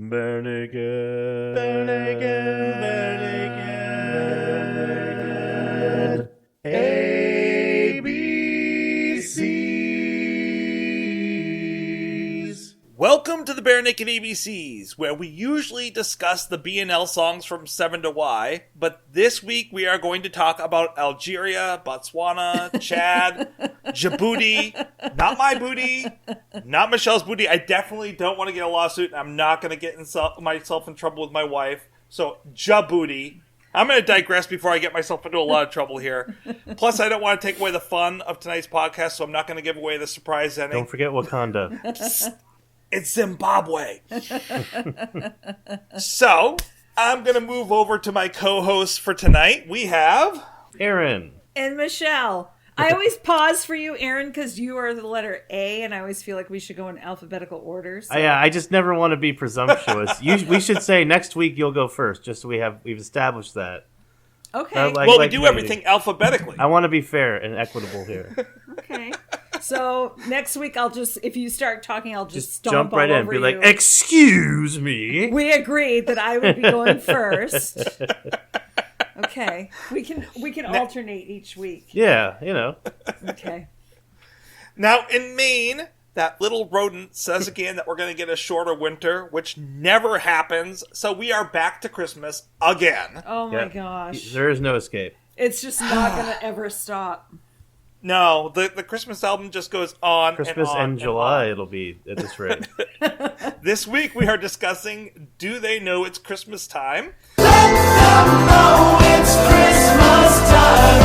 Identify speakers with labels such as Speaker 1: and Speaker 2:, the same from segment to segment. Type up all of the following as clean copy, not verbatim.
Speaker 1: Bare naked. Bare naked. Bare naked. ABCs. Welcome to the Bare Naked ABCs, where we usually discuss the B&L songs from 7 to Y, but this week we are going to talk about Algeria, Botswana, Chad, Djibouti, not my booty, not Michelle's booty. I definitely don't want to get a lawsuit. I'm not going to get myself in trouble with my wife. So, Djibouti. I'm going to digress before I get myself into a lot of trouble here. Plus, I don't want to take away the fun of tonight's podcast, so I'm not going to give away the surprise ending. Don't forget Wakanda.
Speaker 2: It's Zimbabwe. So, I'm going to move over to my co-hosts for tonight. We have...
Speaker 1: Aaron.
Speaker 3: And Michelle. I always pause for you, Aaron, because you are the letter A, and I always feel like we should go in alphabetical order. So.
Speaker 1: Yeah, I just never want to be presumptuous. We should say next week you'll go first, just so we've established that.
Speaker 3: Okay.
Speaker 2: We do everything alphabetically.
Speaker 1: I want to be fair and equitable here.
Speaker 3: Okay. So next week if you start talking, I'll just stomp
Speaker 1: jump right
Speaker 3: all
Speaker 1: in
Speaker 3: over
Speaker 1: and be
Speaker 3: you.
Speaker 1: like, "Excuse me."
Speaker 3: We agreed that I would be going first. Okay. We can alternate each week.
Speaker 1: Yeah, you know.
Speaker 3: Okay.
Speaker 2: Now, in Maine, that little rodent says again that we're going to get a shorter winter, which never happens. So we are back to Christmas again.
Speaker 3: Oh my gosh.
Speaker 1: There is no escape.
Speaker 3: It's just not going to ever stop.
Speaker 2: No, the Christmas album just goes on
Speaker 1: Christmas
Speaker 2: and on.
Speaker 1: and July it'll be at this rate.
Speaker 2: This week we are discussing Do They Know It's Christmas Time?
Speaker 4: Let them know it's Christmas time.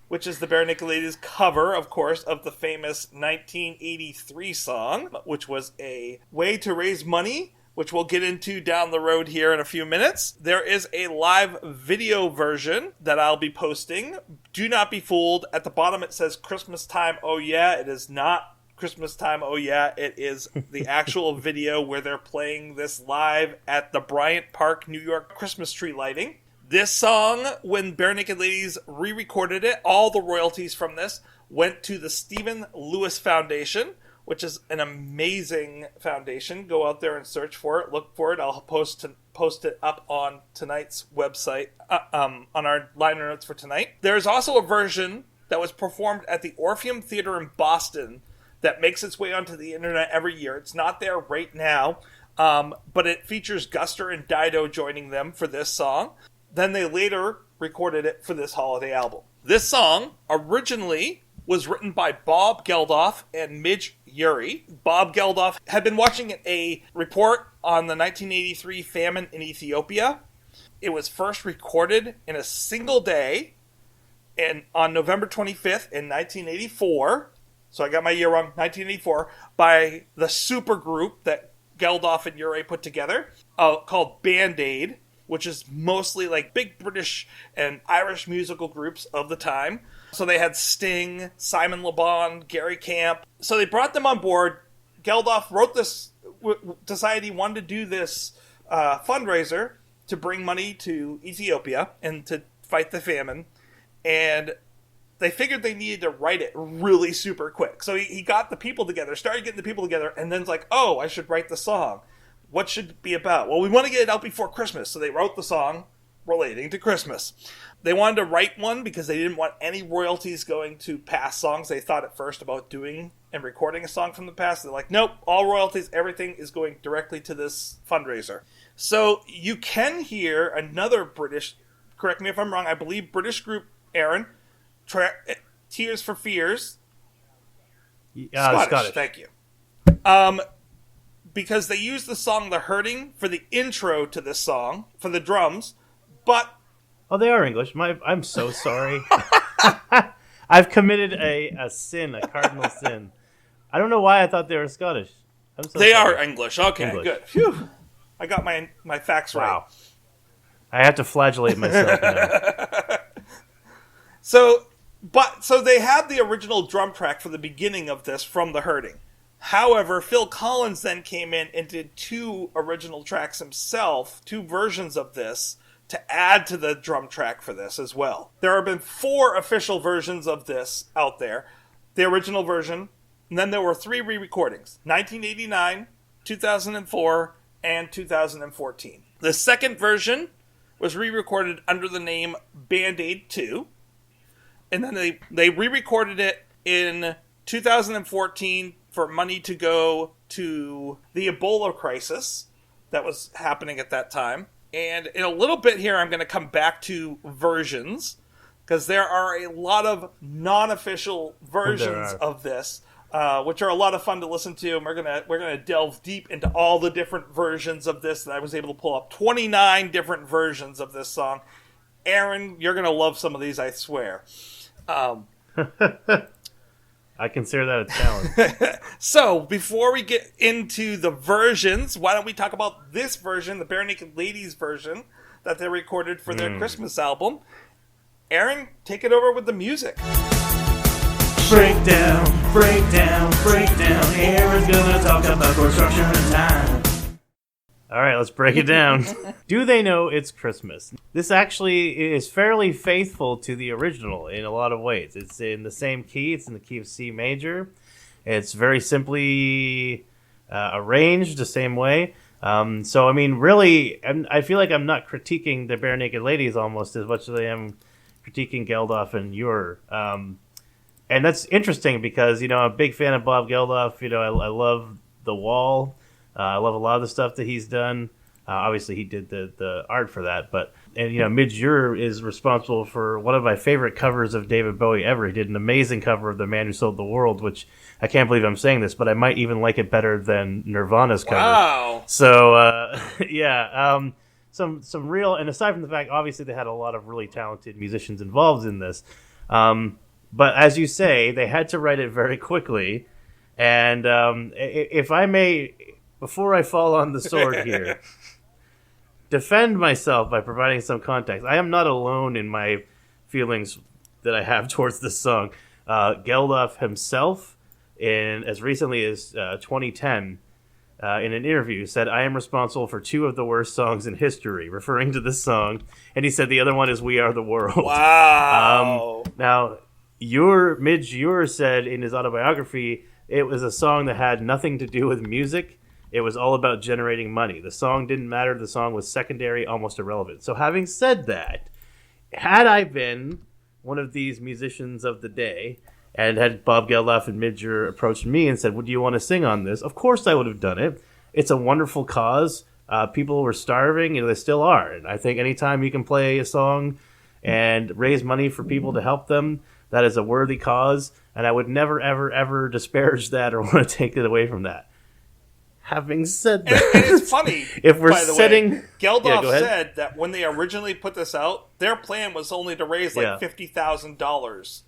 Speaker 2: Which is the Bare Naked Ladies cover, of course, of the famous 1983 song, which was a way to raise money, which we'll get into down the road here in a few minutes. There is a live video version that I'll be posting. Do not be fooled. At the bottom it says Christmas Time, oh yeah. It is not Christmas Time, oh yeah. It is the actual video where they're playing this live at the Bryant Park, New York Christmas tree lighting. This song, when Bare Naked Ladies re-recorded it, all the royalties from this went to the Stephen Lewis Foundation, which is an amazing foundation. Go out there and search for it. Look for it. I'll post it up on tonight's website, on our liner notes for tonight. There's also a version that was performed at the Orpheum Theater in Boston that makes its way onto the internet every year. It's not there right now, but it features Guster and Dido joining them for this song. Then they later recorded it for this holiday album. This song originally was written by Bob Geldof and Midge Uri. Bob Geldof had been watching a report on the 1983 famine in Ethiopia. It was first recorded in a single day on November 25th in 1984. So I got my year wrong, 1984, by the supergroup that Geldof and Uri put together called Band-Aid, which is mostly like big British and Irish musical groups of the time. So they had Sting, Simon Le Bon, Gary Camp. So they brought them on board. Geldof wrote this, decided he wanted to do this fundraiser to bring money to Ethiopia and to fight the famine. And they figured they needed to write it really super quick. So he got the people together, started getting the people together, and then's like, oh, I should write the song. What should it be about? Well, we want to get it out before Christmas. So they wrote the song relating to Christmas. They wanted to write one because they didn't want any royalties going to past songs. They thought at first about doing and recording a song from the past. They're like, nope, all royalties, everything is going directly to this fundraiser. So you can hear another British, correct me if I'm wrong, I believe British group, Aaron, Tears for Fears.
Speaker 1: Scottish.
Speaker 2: Thank you. Because they used the song The Hurting for the intro to this song, for the drums, but...
Speaker 1: Oh, they are English. I'm so sorry. I've committed a sin, a cardinal sin. I don't know why I thought they were Scottish. I'm so
Speaker 2: they
Speaker 1: sorry.
Speaker 2: are English. Okay,
Speaker 1: English.
Speaker 2: Good. Phew. I got my facts right.
Speaker 1: Wow. I have to flagellate myself now.
Speaker 2: So they had the original drum track for the beginning of this from The Hurting. However, Phil Collins then came in and did two original tracks himself, two versions of this, to add to the drum track for this as well. There have been 4 official versions of this out there. The original version And then there were 3 re-recordings, 1989, 2004, and 2014. The second version was re-recorded under the name Band-Aid 2. And then they re-recorded it in 2014 for money to go to the Ebola crisis that was happening at that time. And in a little bit here, I'm going to come back to versions, because there are a lot of non-official versions of this, which are a lot of fun to listen to. And we're gonna delve deep into all the different versions of this that I was able to pull up. 29 different versions of this song. Aaron, you're gonna love some of these, I swear.
Speaker 5: I consider that a talent.
Speaker 2: So, before we get into the versions, why don't we talk about this version, the Bare Naked Ladies version, that they recorded for their Christmas album. Aaron, take it over with the music.
Speaker 5: Break down, break down, break down. Aaron's gonna talk about chord structure and time. All right, let's break it down. Do they know it's Christmas? This actually is fairly faithful to the original in a lot of ways. It's in the same key. It's in the key of C major. It's very simply arranged the same way. So, I mean, really, I feel like I'm not critiquing the Bare Naked Ladies almost as much as I am critiquing Geldof and Ure. And that's interesting because, I'm a big fan of Bob Geldof. I love The Wall. I love a lot of the stuff that he's done. Obviously, he did the art for that. And Midge Ure is responsible for one of my favorite covers of David Bowie ever. He did an amazing cover of The Man Who Sold the World, which I can't believe I'm saying this, but I might even like it better than Nirvana's cover.
Speaker 2: Wow.
Speaker 5: So, yeah. Some real, and aside from the fact, obviously, they had a lot of really talented musicians involved in this. But as you say, they had to write it very quickly. And if I may, before I fall on the sword here, defend myself by providing some context. I am not alone in my feelings that I have towards this song. Geldof himself, as recently as 2010, in an interview, said, "I am responsible for 2 of the worst songs in history," referring to this song. And he said the other one is "We Are the World."
Speaker 2: Wow.
Speaker 5: Now, Midge Ure said in his autobiography, it was a song that had nothing to do with music. It was all about generating money. The song didn't matter. The song was secondary, almost irrelevant. So having said that, had I been one of these musicians of the day and had Bob Geldof and Midge Ure approached me and said, "Would you want to sing on this?" Of course I would have done it. It's a wonderful cause. People were starving, they still are. And I think anytime you can play a song and raise money for people to help them, that is a worthy cause. And I would never, ever, ever disparage that or want to take it away from that. Having said that,
Speaker 2: and it's funny.
Speaker 5: If we're
Speaker 2: by the
Speaker 5: setting,
Speaker 2: way, Geldof
Speaker 5: go ahead.
Speaker 2: said that when they originally put this out, their plan was only to raise like $50,000.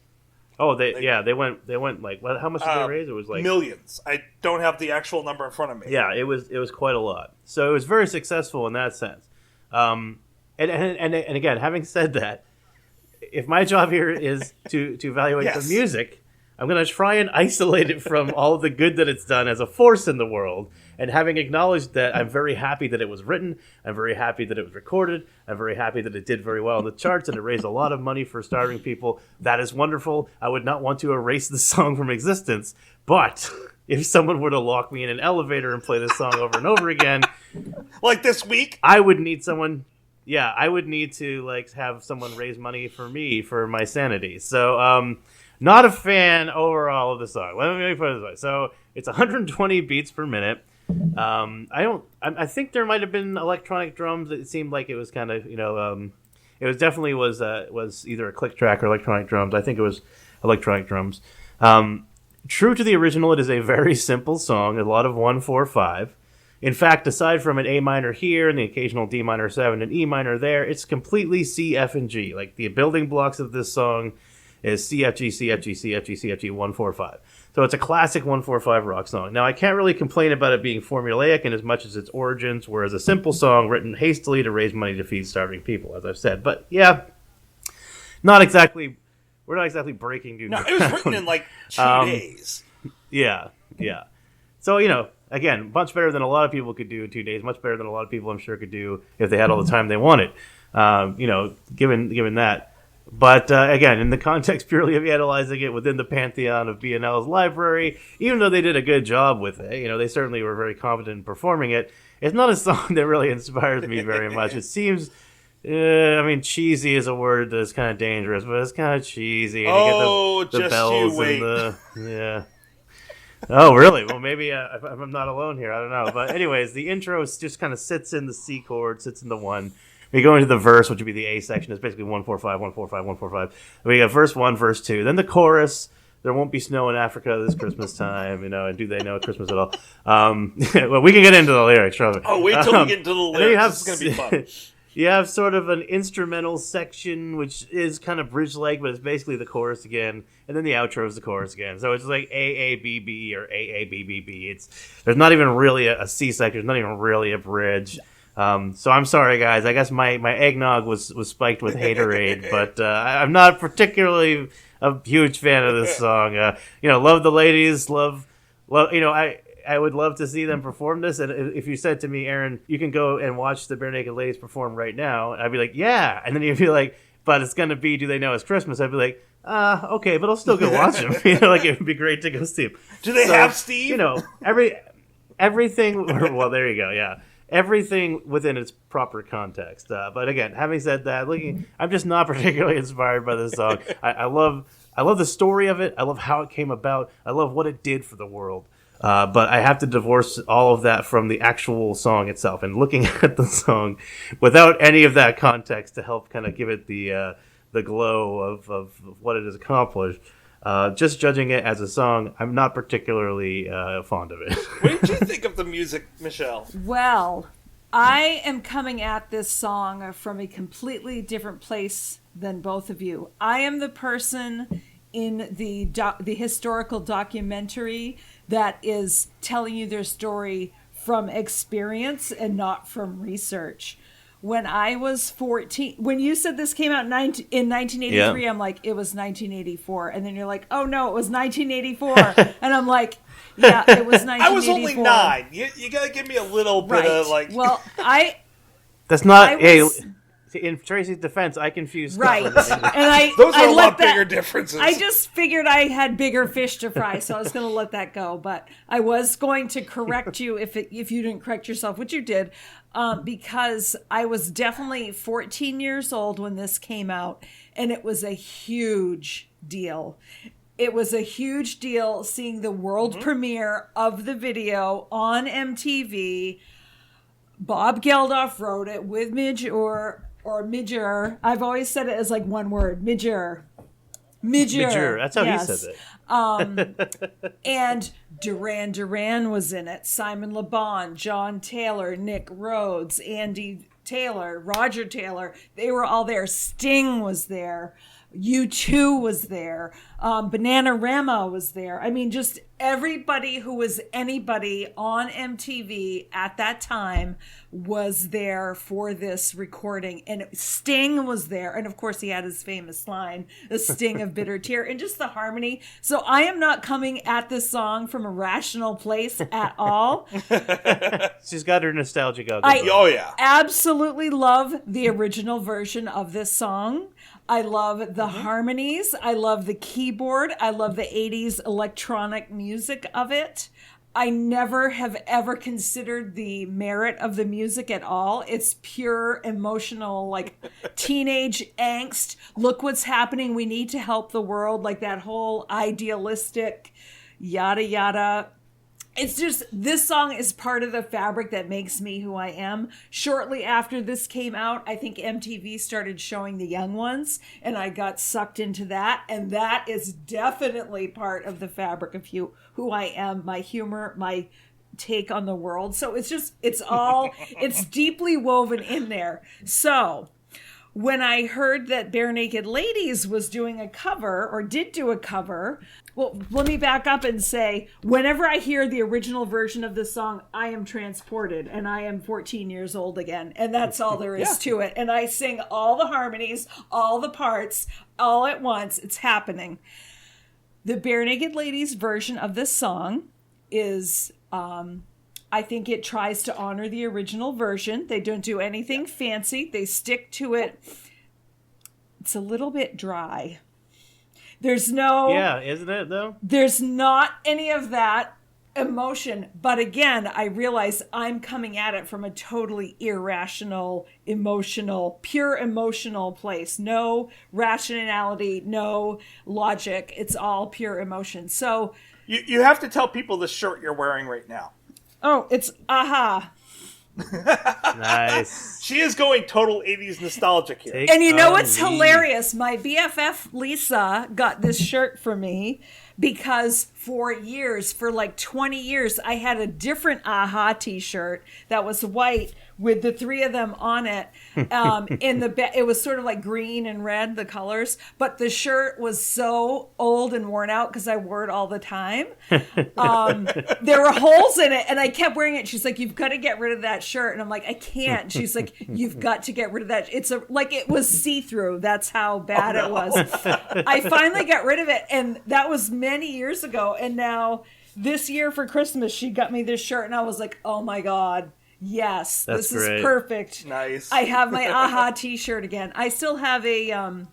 Speaker 5: Oh, they went like what? How much did they raise? It was like
Speaker 2: millions. I don't have the actual number in front of me.
Speaker 5: Yeah, it was quite a lot. So it was very successful in that sense. And again, having said that, if my job here is to evaluate the music, I'm going to try and isolate it from all of the good that it's done as a force in the world. And having acknowledged that, I'm very happy that it was written. I'm very happy that it was recorded. I'm very happy that it did very well in the charts and it raised a lot of money for starving people. That is wonderful. I would not want to erase the song from existence. But if someone were to lock me in an elevator and play this song over and over again,
Speaker 2: like this week,
Speaker 5: I would need someone. Yeah, I would need to have someone raise money for me for my sanity. So, not a fan overall of the song. Let me put it this way. So it's 120 beats per minute. I think there might have been electronic drums. It seemed like it was kind of, it was definitely was either a click track or electronic drums. I think it was electronic drums. True to the original, it is a very simple song. A lot of 1-4-5. In fact, aside from an A minor here and the occasional D minor 7 and E minor there, it's completely C, F, and G. Like the building blocks of this song is C, F, G, C, F, G, C, F, G, C, F, G, 1-4-5. So it's a classic 1-4-5 rock song. Now, I can't really complain about it being formulaic in as much as its origins, whereas a simple song written hastily to raise money to feed starving people, as I've said. But yeah, we're not exactly breaking new ground.
Speaker 2: No, it was written in like 2 days.
Speaker 5: Yeah. So, again, much better than a lot of people could do in 2 days, much better than a lot of people I'm sure could do if they had all the time they wanted. Given that. But again, in the context purely of analyzing it within the pantheon of B&L's library, even though they did a good job with it, they certainly were very confident in performing it, it's not a song that really inspires me very much. It seems, cheesy is a word that's kind of dangerous, but it's kind of cheesy. And you get the bells
Speaker 2: you wait.
Speaker 5: And yeah. Oh, really? Well, maybe I'm not alone here. I don't know. But anyways, the intro just kind of sits in the C chord, sits in the 1. We go into the verse, which would be the A section. It's basically 1-4-5, 1-4-5, 1-4-5. We got verse 1, verse 2. Then the chorus. There won't be snow in Africa this Christmas time, and do they know Christmas at all? Well, we can get into the lyrics, trust me.
Speaker 2: Oh, wait till we get into the lyrics. This is going to be fun.
Speaker 5: You have sort of an instrumental section, which is kind of bridge-like, but it's basically the chorus again, and then the outro is the chorus again. So it's like A-A-B-B or A-A-B-B-B. There's not even really a C section. There's not even really a bridge. So I'm sorry, guys. I guess my eggnog was spiked with haterade, but I'm not particularly a huge fan of this song. Love the ladies, love. I would love to see them perform this. And if you said to me, Aaron, you can go and watch the Bare Naked Ladies perform right now, I'd be like, yeah. And then you'd be like, but it's going to be Do They Know It's Christmas? I'd be like, okay, but I'll still go watch them. It would be great to go see them.
Speaker 2: Do they have Steve?
Speaker 5: Everything. Well, there you go. Yeah. Everything within its proper context. But again, having said that, I'm just not particularly inspired by this song. I love the story of it. I love how it came about. I love what it did for the world. But I have to divorce all of that from the actual song itself. And looking at the song without any of that context to help kind of give it the glow of what it has accomplished, just judging it as a song, I'm not particularly fond of it.
Speaker 2: What did you think of the music, Michelle?
Speaker 3: Well, I am coming at this song from a completely different place than both of you. I am the person in the historical documentary that is telling you their story from experience and not from research. When I was 14, when you said this came out in 1983, I'm like, it was 1984. And then you're like, oh no, it was 1984. And I'm like, yeah, it was 1984.
Speaker 2: I was only 9. You got to give me a little bit of like...
Speaker 3: Well,
Speaker 5: That's not... In Tracy's defense, I confused
Speaker 3: Scotland. Right. And
Speaker 2: those are a lot bigger differences.
Speaker 3: I just figured I had bigger fish to fry, so I was going to let that go. But I was going to correct you if you didn't correct yourself, which you did, because I was definitely 14 years old when this came out, and it was a huge deal. It was a huge deal seeing the world premiere of the video on MTV. Bob Geldof wrote it with Midge or Midger. I've always said it as like one word. Midger.
Speaker 5: That's how he says
Speaker 3: it. And Duran Duran was in it. Simon Le Bon, John Taylor, Nick Rhodes, Andy Taylor, Roger Taylor. They were all there. Sting was there. U2 was there. Bananarama was there. I mean, just everybody who was anybody on MTV at that time was there for this recording. And Sting was there. And of course, he had his famous line, the sting of bitter tear, and just the harmony. So I am not coming at this song from a rational place at all.
Speaker 5: She's got her nostalgic out.
Speaker 3: I absolutely love the original version of this song. I love the harmonies. I love the keyboard. I love the 80s electronic music of it. I never have ever considered the merit of the music at all. It's pure emotional, like teenage angst. Look what's happening. We need to help the world. Like that whole idealistic yada yada. It's just, this song is part of the fabric that makes me who I am. Shortly after this came out, I think MTV started showing the young ones, and I got sucked into that. And that is definitely part of the fabric of who I am, my humor, my take on the world. So it's just, it's deeply woven in there. So when I heard that Bare Naked Ladies was doing a cover, or did do a cover, well, let me back up and say, whenever I hear the original version of this song, I am transported, and I am 14 years old again, and that's all there is to it. And I sing all the harmonies, all the parts, all at once. It's happening. The Bare Naked Ladies version of this song is... I think it tries to honor the original version. They don't do anything fancy. They stick to it it's a little bit dry. There's no...
Speaker 5: Yeah, isn't it, though?
Speaker 3: There's not any of that emotion. But again, I realize I'm coming at it from a totally irrational, pure emotional place. No rationality, no logic. It's all pure emotion. So...
Speaker 2: You have to tell people the shirt you're wearing right now.
Speaker 3: Oh, it's Aha.
Speaker 5: Nice.
Speaker 2: She is going total 80s nostalgic here.
Speaker 3: And you know what's hilarious? My BFF Lisa got this shirt for me because for like 20 years, I had a different Aha t-shirt that was white with the three of them on it. It was sort of like green and red, the colors, but the shirt was so old and worn out because I wore it all the time. There were holes in it, and I kept wearing it. She's like, "You've got to get rid of that shirt," and I'm like, "I can't." She's like, "You've got to get rid of that." It was see-through. That's how bad it was. I finally got rid of it, and that was many years ago. And now this year for Christmas, she got me this shirt, and I was like, "Oh my God. Yes,
Speaker 5: That's
Speaker 3: this
Speaker 5: great.
Speaker 3: is perfect."
Speaker 2: Nice.
Speaker 3: I have my Aha t-shirt again. I still have a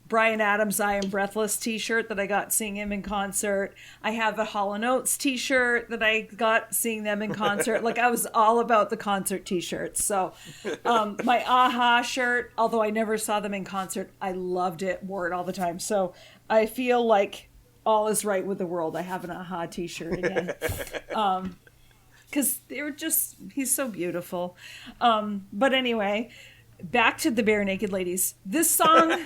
Speaker 3: Bryan Adams I Am Breathless t-shirt that I got seeing him in concert. I have a Hall & Oates t-shirt that I got seeing them in concert. Like, I was all about the concert t-shirts. So my Aha shirt, although I never saw them in concert, I loved it, wore it all the time. So I feel like all is right with the world. I have an Aha t-shirt again. Because he's so beautiful. But anyway, back to the Bare Naked Ladies. This song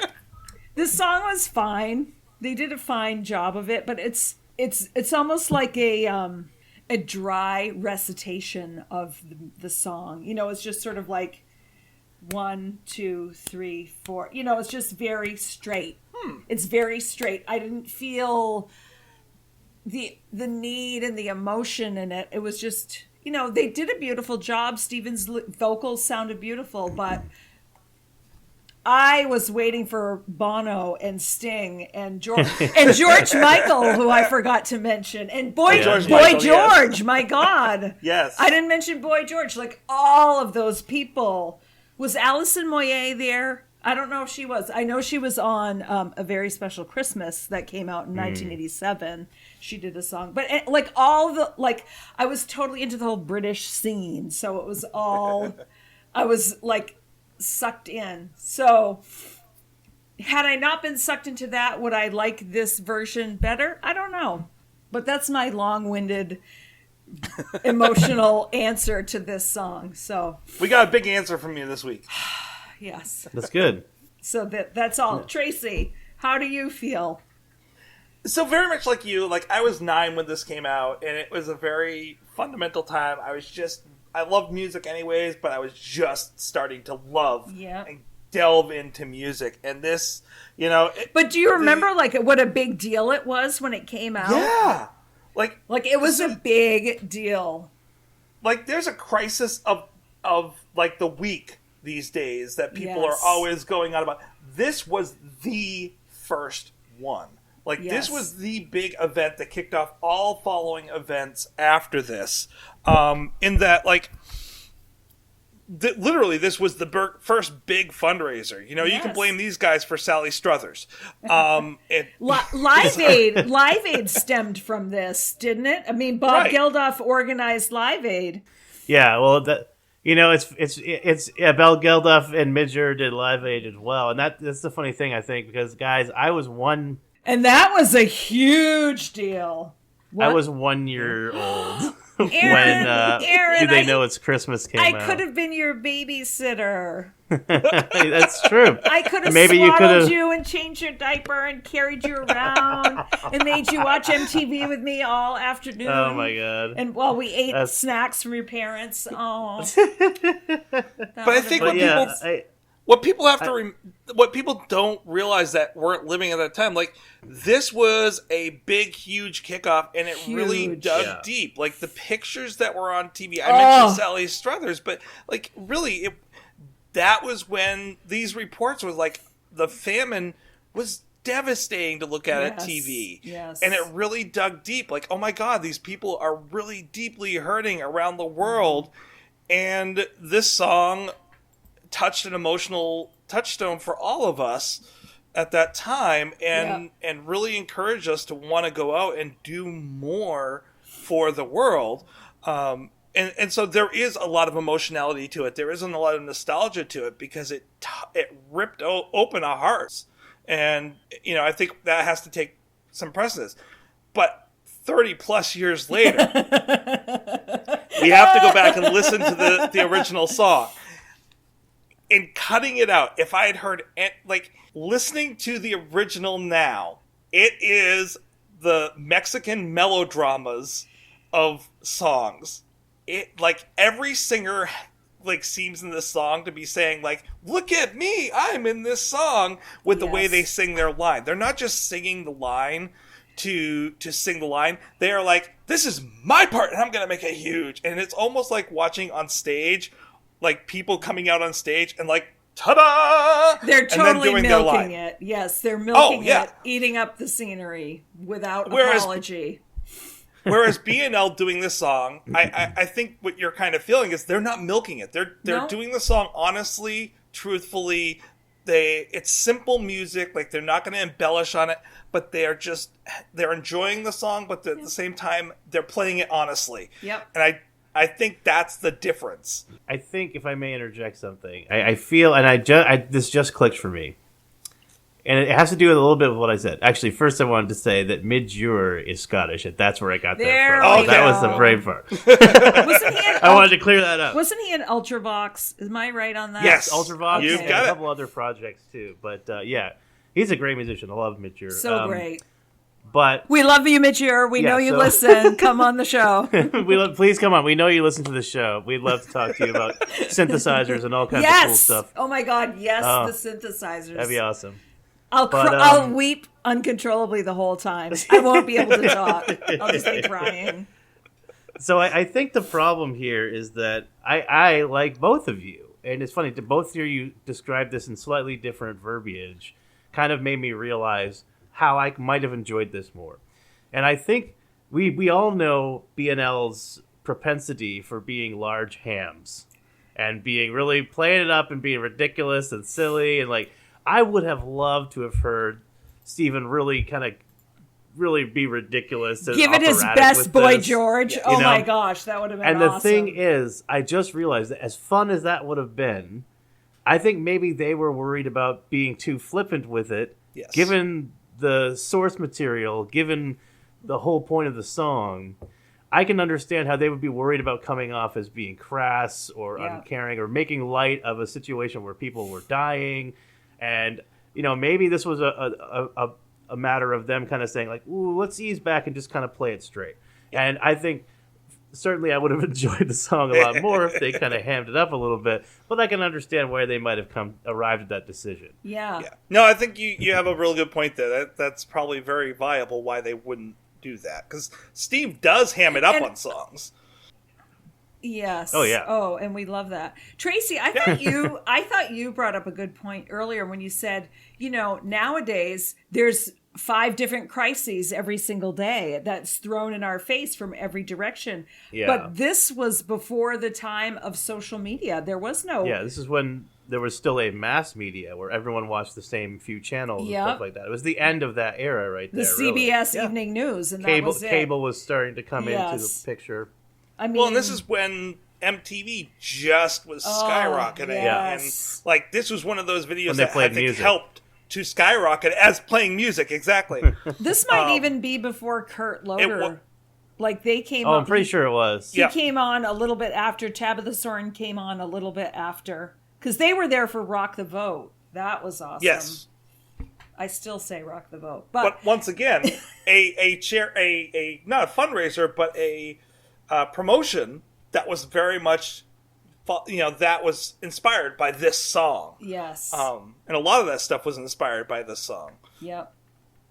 Speaker 3: was fine. They did a fine job of it, but it's almost like a dry recitation of the song. You know, it's just sort of like 1, 2, 3, 4. You know, it's just very straight. It's very straight. I didn't feel the need and the emotion in it. It was just, you know, they did a beautiful job. Steven's vocals sounded beautiful, but I was waiting for Bono and Sting and George Michael, who I forgot to mention, and Boy George, yes. My God,
Speaker 2: yes,
Speaker 3: I didn't mention Boy George. Like all of those people. Was Alison Moyet there? I don't know if she was. I know she was on A Very Special Christmas that came out in 1987. She did a song. But I was totally into the whole British scene. So it was all, I was like sucked in. So had I not been sucked into that, would I like this version better? I don't know. But that's my long-winded emotional answer to this song. So
Speaker 2: we got a big answer from you this week.
Speaker 3: Yes.
Speaker 5: That's good.
Speaker 3: So that's all. Tracy, how do you feel?
Speaker 2: So very much like you, like I was 9 when this came out, and it was a very fundamental time. I loved music anyways, but I was just starting to love and delve into music. And this, you know...
Speaker 3: But do you remember what a big deal it was when it came out?
Speaker 2: Yeah.
Speaker 3: Like it was a big deal.
Speaker 2: Like there's a crisis of like the week these days that people are always going on about. This was the first one. Like this was the big event that kicked off all following events after this. In that, like, literally, this was the first big fundraiser. You know, you can blame these guys for Sally Struthers.
Speaker 3: Live Aid stemmed from this, didn't it? I mean, Bob Geldof organized Live Aid.
Speaker 5: Yeah, well, it's Belle Geldof and Midger did Live Aid as well, and that's the funny thing, I think, because guys, I was one,
Speaker 3: and that was a huge deal.
Speaker 5: I was 1 year old
Speaker 3: Aaron,
Speaker 5: when They Know It's Christmas came out.
Speaker 3: I could have been your babysitter.
Speaker 5: That's true.
Speaker 3: I could have swaddled you and changed your diaper and carried you around and made you watch MTV with me all afternoon.
Speaker 5: Oh my God!
Speaker 3: And while we ate snacks from your parents. Oh.
Speaker 2: But I think what people don't realize that weren't living at that time, like this was a big, huge kickoff, and it really dug deep. Like the pictures that were on TV, I mentioned Sally Struthers, but like really, that was when these reports was like the famine was devastating to look at TV.
Speaker 3: Yes.
Speaker 2: And it really dug deep. Like, oh my God, these people are really deeply hurting around the world, and this song touched an emotional touchstone for all of us at that time, and really encouraged us to want to go out and do more for the world. And so there is a lot of emotionality to it. There isn't a lot of nostalgia to it because it ripped open our hearts. And, I think that has to take some precedence. But 30 plus years later, we have to go back and listen to the original song. In cutting it out, if I had heard, listening to the original now, it is the Mexican melodramas of songs. It, every singer, seems in this song to be saying, look at me, I'm in this song, with the way they sing their line. They're not just singing the line to sing the line. They are like, this is my part, and I'm going to make it huge. And it's almost like watching on stage, people coming out on stage and ta-da!
Speaker 3: They're totally milking it. Yes, they're milking it, eating up the scenery without apology.
Speaker 2: Whereas B&L doing this song, I think what you're kind of feeling is they're not milking it. They're doing the song honestly, truthfully. It's simple music. They're not going to embellish on it, but they're enjoying the song, but at the same time they're playing it honestly.
Speaker 3: Yep.
Speaker 2: And I think that's the difference.
Speaker 5: I think, if I may interject something, I feel, and this just clicked for me. And it has to do with a little bit with what I said. Actually, first I wanted to say that Midjure is Scottish, and that's where I got that from. That was the brave part. I wanted to clear that up.
Speaker 3: Wasn't he in Ultravox? Am I right on that?
Speaker 2: Yes.
Speaker 5: Ultravox,
Speaker 2: You've
Speaker 5: and
Speaker 2: got
Speaker 5: a couple other projects too. But he's a great musician. I love Midjure.
Speaker 3: So great.
Speaker 5: But
Speaker 3: we love you, Midjure. We know you listen. Come on the show.
Speaker 5: Please come on. We know you listen to the show. We'd love to talk to you about synthesizers and all kinds of cool stuff.
Speaker 3: Oh my God, yes, the synthesizers.
Speaker 5: That'd be awesome.
Speaker 3: I'll weep uncontrollably the whole time. I won't be able to talk. I'll just be crying.
Speaker 5: So I think the problem here is that I like both of you. And it's funny, to both hear you describe this in slightly different verbiage kind of made me realize how I might have enjoyed this more. And I think we all know B&L's propensity for being large hams and being really playing it up and being ridiculous and silly. And I would have loved to have heard Stephen really be ridiculous.
Speaker 3: Give it his best, Boy George. Oh my gosh, that would have been awesome.
Speaker 5: And the thing is, I just realized that as fun as that would have been, I think maybe they were worried about being too flippant with it, given the source material, given the whole point of the song. I can understand how they would be worried about coming off as being crass or uncaring or making light of a situation where people were dying. And, maybe this was a matter of them kind of saying, ooh, let's ease back and just kind of play it straight. And I think certainly I would have enjoyed the song a lot more if they kind of hammed it up a little bit. But I can understand where they might have arrived at that decision.
Speaker 3: Yeah.
Speaker 2: No, I think you have a real good point there. That's probably very viable why they wouldn't do that. Because Steve does ham it up on songs.
Speaker 3: Yes.
Speaker 5: Oh yeah.
Speaker 3: Oh, and we love that. Tracy, I thought you brought up a good point earlier when you said, nowadays there's 5 different crises every single day that's thrown in our face from every direction.
Speaker 5: Yeah.
Speaker 3: But this was before the time of social media. There was no.
Speaker 5: Yeah, this is when there was still a mass media where everyone watched the same few channels and stuff like that. It was the end of that era right there.
Speaker 3: The CBS Evening News, and that was it.
Speaker 5: Cable was starting to come into the picture.
Speaker 3: I mean,
Speaker 2: and this is when MTV just was skyrocketing.
Speaker 3: Yes.
Speaker 2: And this was one of those videos that
Speaker 5: played
Speaker 2: I think
Speaker 5: music.
Speaker 2: helped to skyrocket as playing music. Exactly.
Speaker 3: This might even be before Kurt Loder. They came on.
Speaker 5: Oh, I'm pretty sure it was.
Speaker 3: He came on a little bit after. Tabitha Soren came on a little bit after. Because they were there for Rock the Vote. That was awesome.
Speaker 2: Yes.
Speaker 3: I still say Rock the Vote.
Speaker 2: But once again, a not a fundraiser, but a promotion that was very much, that was inspired by this song.
Speaker 3: Yes.
Speaker 2: And a lot of that stuff was inspired by this song.
Speaker 3: Yep.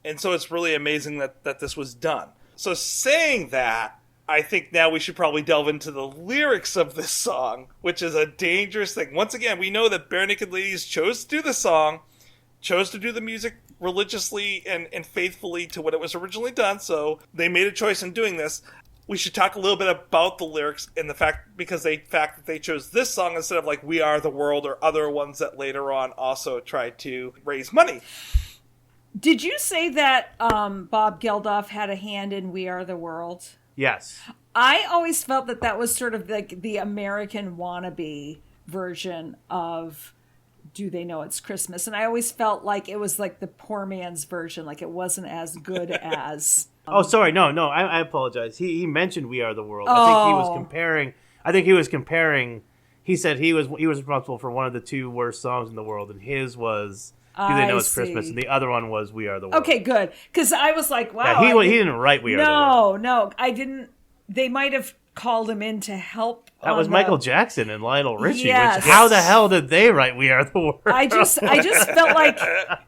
Speaker 2: And so it's really amazing that this was done. So saying that, I think now we should probably delve into the lyrics of this song, which is a dangerous thing. Once again, we know that Bare Naked Ladies chose to do the song, chose to do the music religiously and faithfully to what it was originally done, so they made a choice in doing this. we should talk a little bit about the lyrics and the fact that they chose this song instead of like "We Are the World" or other ones that later on also tried to raise money.
Speaker 3: Did you say that Bob Geldof had a hand in "We Are the World"?
Speaker 5: Yes.
Speaker 3: I always felt that was sort of like the American wannabe version of "Do They Know It's Christmas?" And I always felt like it was like the poor man's version, like it wasn't as good as...
Speaker 5: Oh, sorry. No, I apologize. He mentioned "We Are the World."
Speaker 3: Oh.
Speaker 5: I think he was comparing. He said he was responsible for one of the two worst songs in the world, and his was "Do They Know It's Christmas?" and the other one was "We Are the World."
Speaker 3: Okay, good. Because I was like, wow.
Speaker 5: Yeah, he didn't write "We Are the World."
Speaker 3: No, I didn't. They might have called him in to help.
Speaker 5: That was Michael Jackson and Lionel Richie.
Speaker 3: Yes.
Speaker 5: Which, how the hell did they write "We Are the World"?
Speaker 3: I just felt like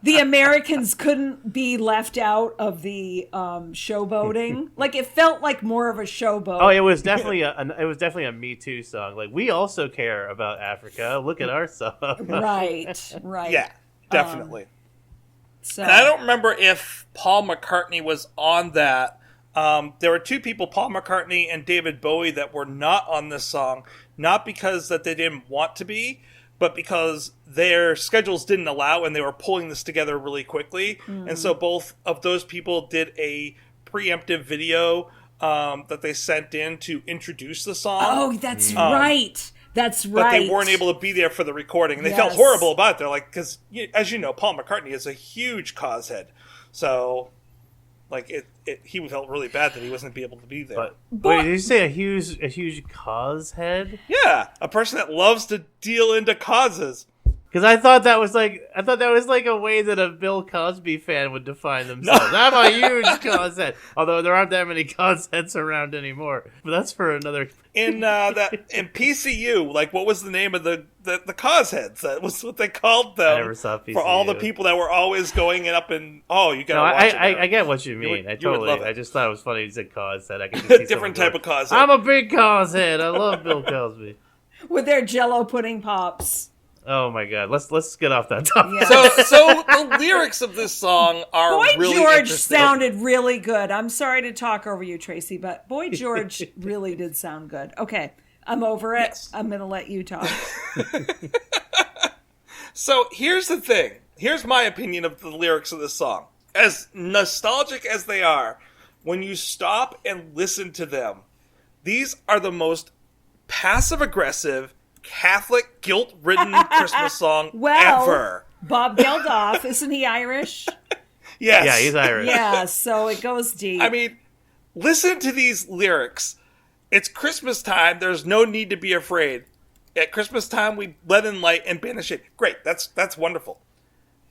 Speaker 3: the Americans couldn't be left out of the showboating. Like it felt like more of a showboat.
Speaker 5: Oh, it was definitely a Me Too song. Like, we also care about Africa. Look at our song.
Speaker 3: Right.
Speaker 2: Yeah, definitely.
Speaker 3: So
Speaker 2: And I don't remember if Paul McCartney was on that. There were two people, Paul McCartney and David Bowie, that were not on this song, not because that they didn't want to be, but because their schedules didn't allow and they were pulling this together really quickly. And so both of those people did a preemptive video that they sent in to introduce the song.
Speaker 3: Oh, that's right. That's right.
Speaker 2: But they weren't able to be there for the recording. And they felt
Speaker 3: Yes.
Speaker 2: horrible about it. They're like, because, as you know, Paul McCartney is a huge cause head. So... like he felt really bad that he wasn't be able to be there.
Speaker 5: But wait, did you say a huge cause head?
Speaker 2: Yeah, a person that loves to deal into causes.
Speaker 5: Because I thought that was like a way that a Bill Cosby fan would define themselves. I'm a huge cause head. Although there aren't that many cause heads around anymore. But that's for another.
Speaker 2: In PCU, like what was the name of the cause heads? That was what they called them.
Speaker 5: I never saw PCU.
Speaker 2: For all the people that were always going up and you gotta
Speaker 5: No,
Speaker 2: watch it.
Speaker 5: I get what you mean.
Speaker 2: You would love it.
Speaker 5: I just thought it was funny you said cause head. I could just see
Speaker 2: Different
Speaker 5: someone
Speaker 2: type of cause head.
Speaker 5: I'm a big cause head. I love Bill Cosby.
Speaker 3: with their Jell-O pudding pops.
Speaker 5: Oh my god, let's get off that topic.
Speaker 3: Yeah.
Speaker 2: So the lyrics of this song are
Speaker 3: Boy
Speaker 2: really
Speaker 3: George
Speaker 2: interesting.
Speaker 3: sounded really good. I'm sorry to talk over you, Tracy, but Boy George really did sound good. Okay, I'm over it.
Speaker 2: Yes.
Speaker 3: I'm going to let you talk.
Speaker 2: So here's the thing. Here's my opinion of the lyrics of this song. As nostalgic as they are, when you stop and listen to them, these are the most passive-aggressive, Catholic, guilt-ridden Christmas song ever.
Speaker 3: Bob Geldof, isn't he Irish?
Speaker 2: Yes.
Speaker 5: Yeah, he's Irish.
Speaker 3: Yeah, so it goes deep.
Speaker 2: I mean, listen to these lyrics. It's Christmas time. There's no need to be afraid. At Christmas time, we let in light and banish it. Great. That's wonderful.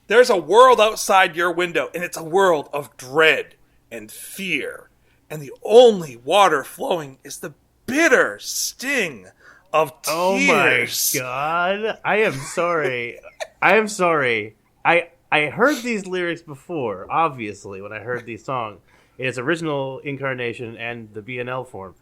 Speaker 2: There's a world outside your window, and it's a world of dread and fear. And the only water flowing is the bitter sting of tears.
Speaker 5: Oh my god. I am sorry. I heard these lyrics before, obviously, when I heard these songs in its original incarnation and the BNL form.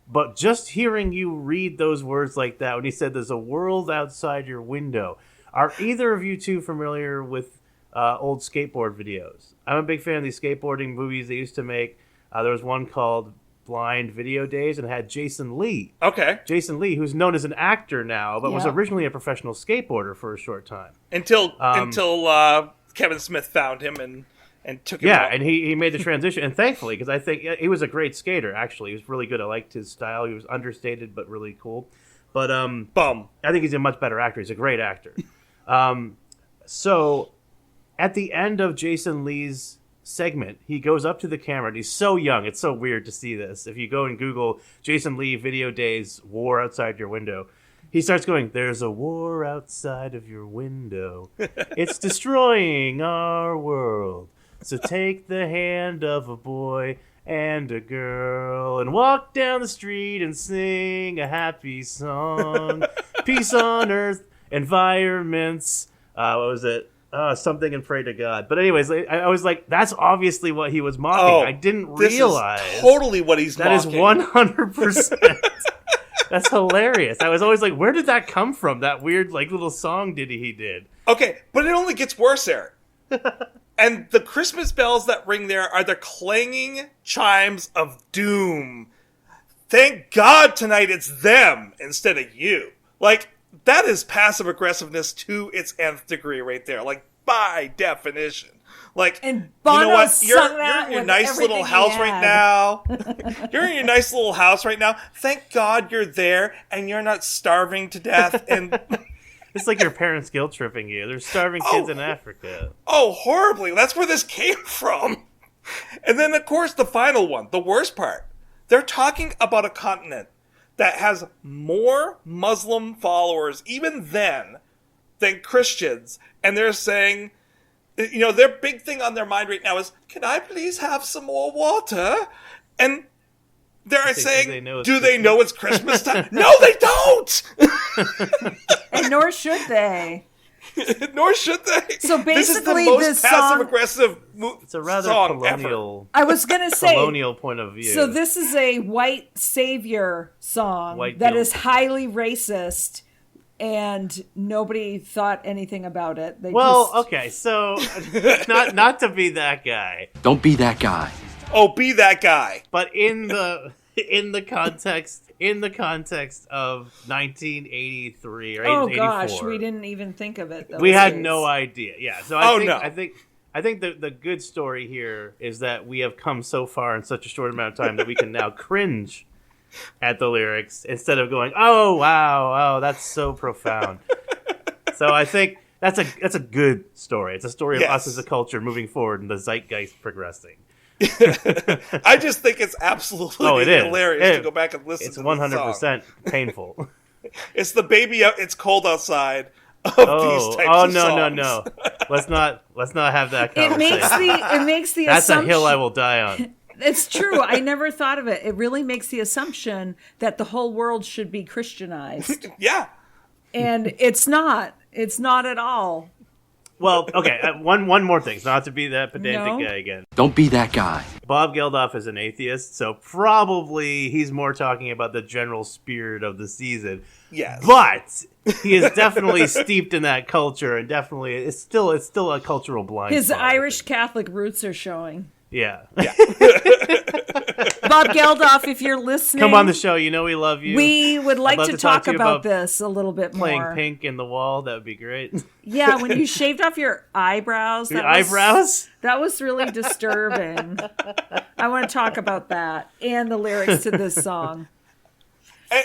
Speaker 5: But just hearing you read those words like that, when he said there's a world outside your window, are either of you two familiar with old skateboard videos? I'm a big fan of these skateboarding movies they used to make. There was one called Blind Video Days, and it had Jason Lee.
Speaker 2: Okay.
Speaker 5: Jason Lee, who's known as an actor now, but was
Speaker 3: Yeah.
Speaker 5: originally a professional skateboarder for a short time.
Speaker 2: Until Kevin Smith found him and took him
Speaker 5: Yeah,
Speaker 2: out.
Speaker 5: and he made the transition, and thankfully, because I think he was a great skater, actually. He was really good. I liked his style. He was understated, but really cool. But
Speaker 2: Bum.
Speaker 5: I think he's a much better actor. He's a great actor. So, at the end of Jason Lee's segment, he goes up to the camera, and he's so young. It's so weird to see this. If you go and Google Jason Lee Video Days War Outside Your Window, he starts going, "There's a war outside of your window. It's destroying our world. So take the hand of a boy and a girl and walk down the street and sing a happy song. Peace on earth, environments." What was it? Something and pray to God. But anyways, I was like, that's obviously what he was mocking. I didn't realize
Speaker 2: This is totally what he's
Speaker 5: that is
Speaker 2: mocking.
Speaker 5: 100%. That's hilarious. I was always like, where did that come from? That weird, like, little song ditty he did.
Speaker 2: Okay, but it only gets worse there. And the Christmas bells that ring there are the clanging chimes of doom. thank God tonight it's them instead of you. Like, that is passive aggressiveness to its nth degree right there. Like, by definition. Like,
Speaker 3: And Bono
Speaker 2: you know what?
Speaker 3: sung
Speaker 2: You're
Speaker 3: that
Speaker 2: in your
Speaker 3: with
Speaker 2: nice little
Speaker 3: everything he
Speaker 2: house
Speaker 3: had.
Speaker 2: right now. You're in your nice little house right now. Thank God you're there and you're not starving to death. And
Speaker 5: It's like your parents guilt tripping you. There's starving kids in Africa.
Speaker 2: oh, horribly. That's where this came from. And then, of course, the final one, the worst part. They're talking about a continent that has more Muslim followers, even then, than Christians. And they're saying, you know, their big thing on their mind right now is, can I please have some more water? And they're saying, do they know it's Christmas time? No, they don't!
Speaker 3: And nor should they.
Speaker 2: Nor should they.
Speaker 3: So
Speaker 2: this is the
Speaker 3: basically,
Speaker 2: most
Speaker 3: this song-
Speaker 2: passive-aggressive
Speaker 5: It's a rather
Speaker 2: song
Speaker 5: colonial,
Speaker 3: I was going to say,
Speaker 5: colonial point of view.
Speaker 3: so this is a white savior song
Speaker 5: White
Speaker 3: that
Speaker 5: guilt.
Speaker 3: is highly racist, and nobody thought anything about it. They
Speaker 5: Well,
Speaker 3: just,
Speaker 5: okay, so not to be that guy,
Speaker 4: Don't be that guy.
Speaker 2: Oh, be that guy.
Speaker 5: but in the context of 1983 or
Speaker 3: oh
Speaker 5: 84,
Speaker 3: gosh, we didn't even think of it.
Speaker 5: we had
Speaker 3: days.
Speaker 5: no idea. Yeah, so
Speaker 2: Oh,
Speaker 5: I
Speaker 2: no.
Speaker 5: think the good story here is that we have come so far in such a short amount of time that we can now cringe at the lyrics instead of going, "Oh wow, oh that's so profound." So I think that's a good story. It's a story of us
Speaker 2: Yes.
Speaker 5: as a culture moving forward and the zeitgeist progressing.
Speaker 2: I just think it's absolutely
Speaker 5: Oh, it is.
Speaker 2: hilarious to go back and listen
Speaker 5: It's
Speaker 2: to
Speaker 5: 100% painful.
Speaker 2: It's the baby out, it's cold outside of these types
Speaker 5: Oh
Speaker 2: of
Speaker 5: no,
Speaker 2: songs.
Speaker 5: no. Let's not have that
Speaker 3: It
Speaker 5: conversation.
Speaker 3: makes the
Speaker 5: That's a
Speaker 3: assumption.
Speaker 5: hill I will die on.
Speaker 3: It's true. I never thought of it. It really makes the assumption that the whole world should be Christianized,
Speaker 2: Yeah.
Speaker 3: and it's not. It's not at all.
Speaker 5: Well, okay, one more thing, not to be that pedantic
Speaker 3: No.
Speaker 5: guy again.
Speaker 4: Don't be that guy.
Speaker 5: Bob Geldof is an atheist, so probably he's more talking about the general spirit of the season.
Speaker 2: Yes.
Speaker 5: But he is definitely steeped in that culture, and definitely it's still a cultural blind
Speaker 3: His
Speaker 5: spot, I
Speaker 3: Irish
Speaker 5: think.
Speaker 3: Catholic roots are showing.
Speaker 5: Yeah.
Speaker 3: Bob Geldof, if you're listening,
Speaker 5: Come on the show. You know we love you.
Speaker 3: we would like
Speaker 5: love
Speaker 3: to
Speaker 5: to talk
Speaker 3: talk
Speaker 5: to you
Speaker 3: about
Speaker 5: about
Speaker 3: this a little bit
Speaker 5: playing
Speaker 3: more.
Speaker 5: Pink in the Wall. That would be great.
Speaker 3: Yeah, when you shaved off your eyebrows.
Speaker 5: Your eyebrows?
Speaker 3: That was really disturbing. I want to talk about that and the lyrics to this song.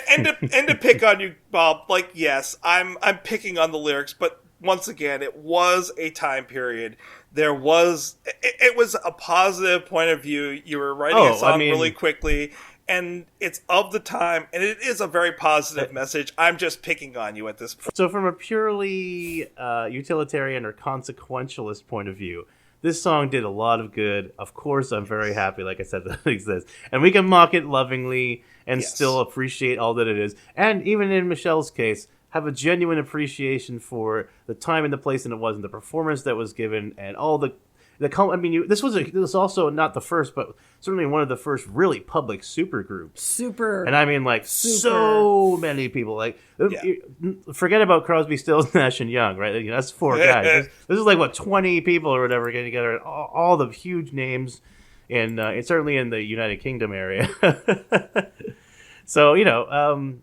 Speaker 2: And to pick on you, Bob, like, yes, I'm picking on the lyrics, but once again, it was a time period. It was a positive point of view. You were writing a song really quickly, and it's of the time, and it is a very positive message. I'm just picking on you at this point.
Speaker 5: So from a purely utilitarian or consequentialist point of view, this song did a lot of good. Of course, I'm very happy, like I said, that it exists. And we can mock it lovingly and
Speaker 2: Yes.
Speaker 5: still appreciate all that it is. And even in Michelle's case, have a genuine appreciation for the time and the place and it was, and the performance that was given, and all the I mean, this was also not the first, but certainly one of the first really public supergroups.
Speaker 3: Super.
Speaker 5: And I mean, like,
Speaker 3: Super.
Speaker 5: so many people. Like, forget about Crosby, Stills, Nash, and Young, right? You know, that's four guys. This is like, what, 20 people or whatever getting together. And all the huge names, and certainly in the United Kingdom area. So, you know,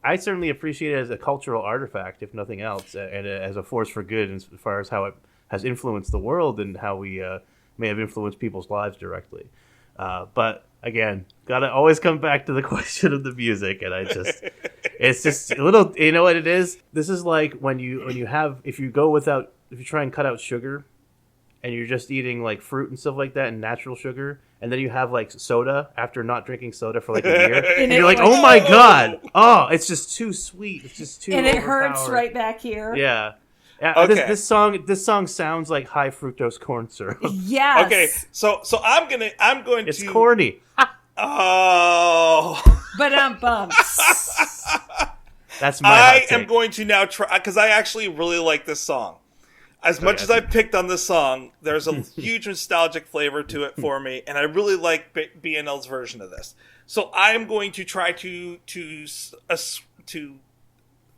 Speaker 5: I certainly appreciate it as a cultural artifact, if nothing else, and as a force for good as far as how it has influenced the world and how we may have influenced people's lives directly. But again, gotta always come back to the question of the music, and it's just a little. You know what it is? This is like when you if you try and cut out sugar, and you're just eating like fruit and stuff like that and natural sugar, and then you have like soda after not drinking soda for like a year, and you're like, oh my god, oh, it's just too sweet, it's just too,
Speaker 3: and it hurts
Speaker 5: overpowered.
Speaker 3: right back here.
Speaker 5: Yeah.
Speaker 2: Okay.
Speaker 5: This song sounds like high fructose corn syrup.
Speaker 3: Yes.
Speaker 2: Okay, so I'm going
Speaker 5: It's
Speaker 2: to.
Speaker 5: corny.
Speaker 2: Oh.
Speaker 3: But bumps.
Speaker 5: That's my
Speaker 2: I
Speaker 5: hot take.
Speaker 2: am going to now try, because I actually really like this song. As much as I picked on this song, there's a huge nostalgic flavor to it for me, and I really like BNL's version of this. So I am going to try to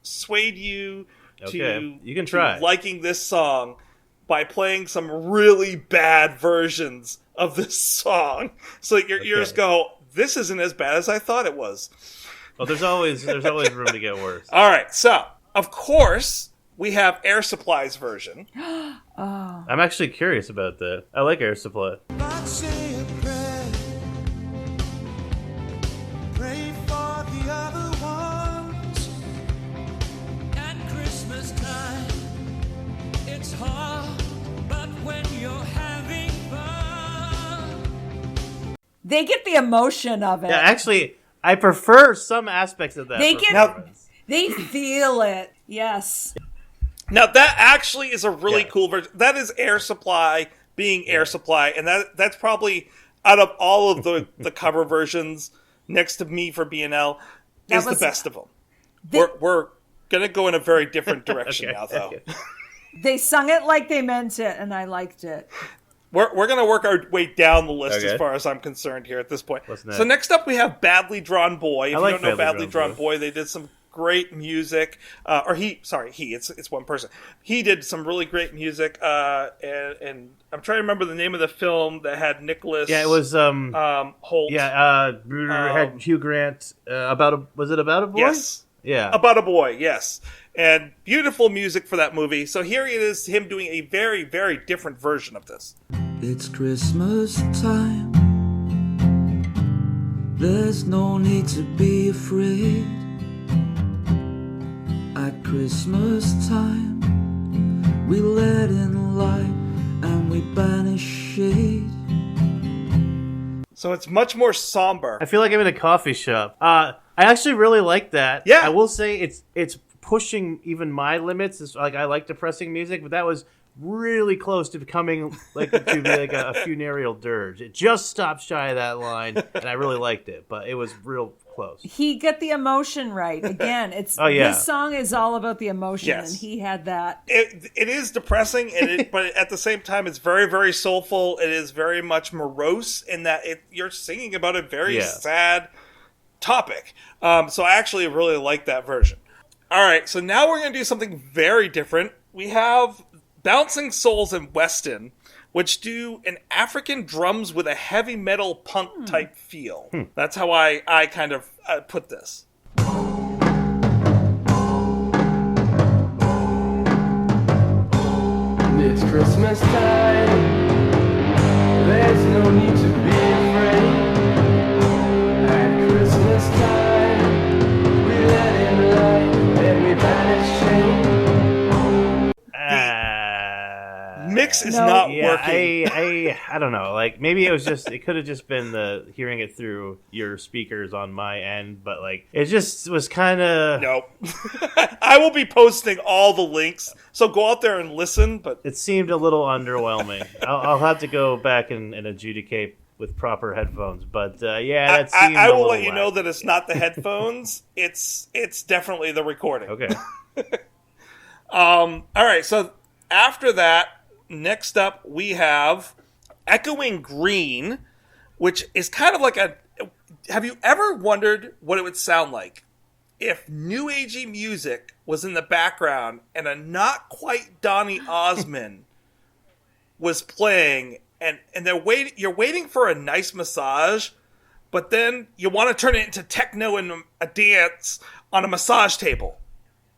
Speaker 2: sway you to,
Speaker 5: you can try.
Speaker 2: to liking this song by playing some really bad versions of this song. So that your ears go, this isn't as bad as I thought it was.
Speaker 5: Well, there's always room to get worse.
Speaker 2: All right, so of course we have Air Supply's version.
Speaker 5: I'm actually curious about that. I like Air Supply.
Speaker 4: I'd say a prayer. Pray for the other ones. At Christmas time, it's hard, but when you're having fun.
Speaker 3: They get the emotion of it.
Speaker 5: Yeah, actually, I prefer some aspects of that.
Speaker 3: They feel it. Yes.
Speaker 2: Now that actually is a really cool version. That is Air Supply being Air Supply, and that's probably out of all of the cover versions next to Me for BNL is the best of them. We're gonna go in a very different direction now, though.
Speaker 5: Okay.
Speaker 3: They sung it like they meant it, and I liked it.
Speaker 2: We're gonna work our way down the list
Speaker 5: Okay.
Speaker 2: as far as I'm concerned here at this point.
Speaker 5: What's next?
Speaker 2: So next up we have Badly Drawn Boy. If you
Speaker 5: like
Speaker 2: don't know
Speaker 5: Badly
Speaker 2: Badly
Speaker 5: Drawn
Speaker 2: Drawn Boy, they did some great music. It's one person. He did some really great music. And I'm trying to remember the name of the film that had Nicholas.
Speaker 5: Yeah, it was
Speaker 2: Holt.
Speaker 5: had Hugh Grant was it about a boy?
Speaker 2: Yes.
Speaker 5: Yeah.
Speaker 2: About a boy, yes. And beautiful music for that movie. So here it is, him doing a very, very different version of this.
Speaker 4: It's Christmas time. There's no need to be afraid. At Christmas time, we let in light and we banish shade.
Speaker 2: So it's much more somber.
Speaker 5: I feel like I'm in a coffee shop. I actually really like that.
Speaker 2: Yeah.
Speaker 5: I will say it's pushing even my limits. It's like I like depressing music, but that was really close to becoming like a funereal dirge. It just stopped shy of that line, and I really liked it, but it was real close.
Speaker 3: He got the emotion right. Again, this song is all about the emotion,
Speaker 2: Yes.
Speaker 3: and he had that.
Speaker 2: It is depressing, but at the same time, it's very, very soulful. It is very much morose in that you're singing about a very sad topic. So I actually really like that version. All right, so now we're going to do something very different. We have Bouncing Souls and Weston, which do an African drums with a heavy metal punk type feel. That's how I kind of put this.
Speaker 6: It's Christmas time. There's no need to be afraid. At Christmas time, we let in light and we banish shame.
Speaker 2: Mix is not working.
Speaker 5: I don't know. Like maybe it could have just been the hearing it through your speakers on my end, but like it just was kind of
Speaker 2: Nope. I will be posting all the links, so go out there and listen. But
Speaker 5: it seemed a little underwhelming. I'll have to go back and adjudicate with proper headphones, but that seemed.
Speaker 2: I will
Speaker 5: a
Speaker 2: let you
Speaker 5: whack.
Speaker 2: know that it's not the headphones. it's definitely the recording.
Speaker 5: Okay.
Speaker 2: All right. So after that, next up we have Echoing Green, which is kind of like a. Have you ever wondered what it would sound like if new agey music was in the background and a not quite Donny Osmond was playing, and you're waiting for a nice massage, but then you want to turn it into techno and a dance on a massage table?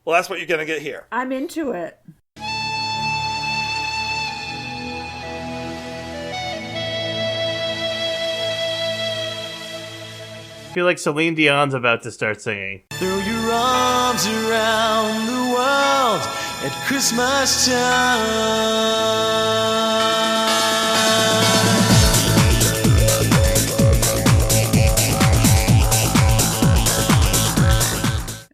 Speaker 2: Well, that's what you're gonna get here.
Speaker 3: I'm into it.
Speaker 5: I feel like Celine Dion's about to start singing.
Speaker 4: Throw your arms around the world at Christmas time.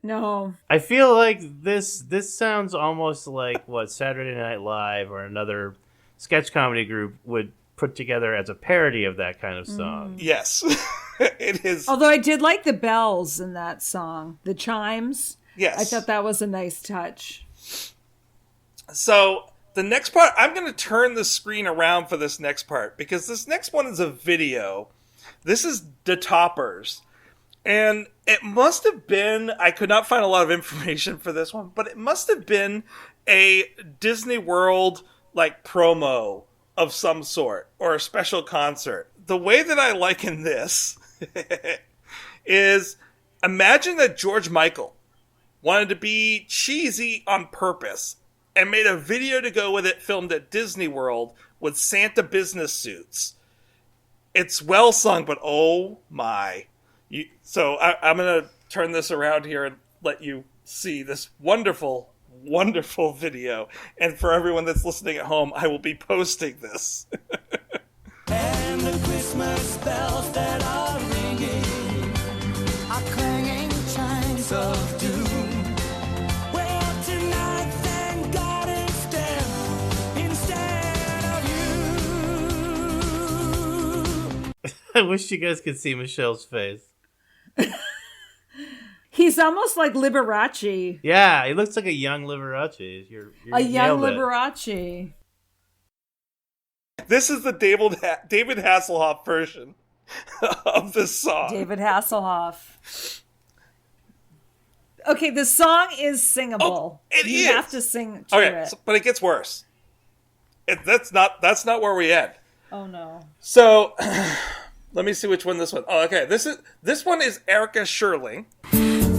Speaker 3: No.
Speaker 5: I feel like this sounds almost like what Saturday Night Live or another sketch comedy group would put together as a parody of that kind of song.
Speaker 2: Yes, it is.
Speaker 3: Although I did like the bells in that song, the chimes.
Speaker 2: Yes.
Speaker 3: I thought that was a nice touch.
Speaker 2: So the next part, I'm going to turn the screen around for this next part because this next one is a video. This is The Toppers. And it must have been, I could not find a lot of information for this one, but it must have been a Disney World like promo of some sort or a special concert. The way that I liken this is imagine that George Michael wanted to be cheesy on purpose and made a video to go with it filmed at Disney World with Santa business suits. It's well sung, but oh my. So I'm going to turn this around here and let you see this wonderful, wonderful video. And for everyone that's listening at home, I will be posting this.
Speaker 7: And the Christmas bells that are ringing are clanging chimes of doom. Well, tonight, thank God instead of you.
Speaker 5: I wish you guys could see Michelle's face.
Speaker 3: He's almost like Liberace.
Speaker 5: Yeah, he looks like a young Liberace. You're
Speaker 3: A young
Speaker 5: nailed it.
Speaker 3: Liberace.
Speaker 2: This is the David Hasselhoff version of this song.
Speaker 3: David Hasselhoff. Okay, the song is singable.
Speaker 2: It
Speaker 3: you
Speaker 2: is.
Speaker 3: have to sing to
Speaker 2: Okay,
Speaker 3: it.
Speaker 2: but it gets worse. That's not where we end.
Speaker 3: Oh no.
Speaker 2: So let me see which one this one. Oh, okay. This one is Erica Sherling.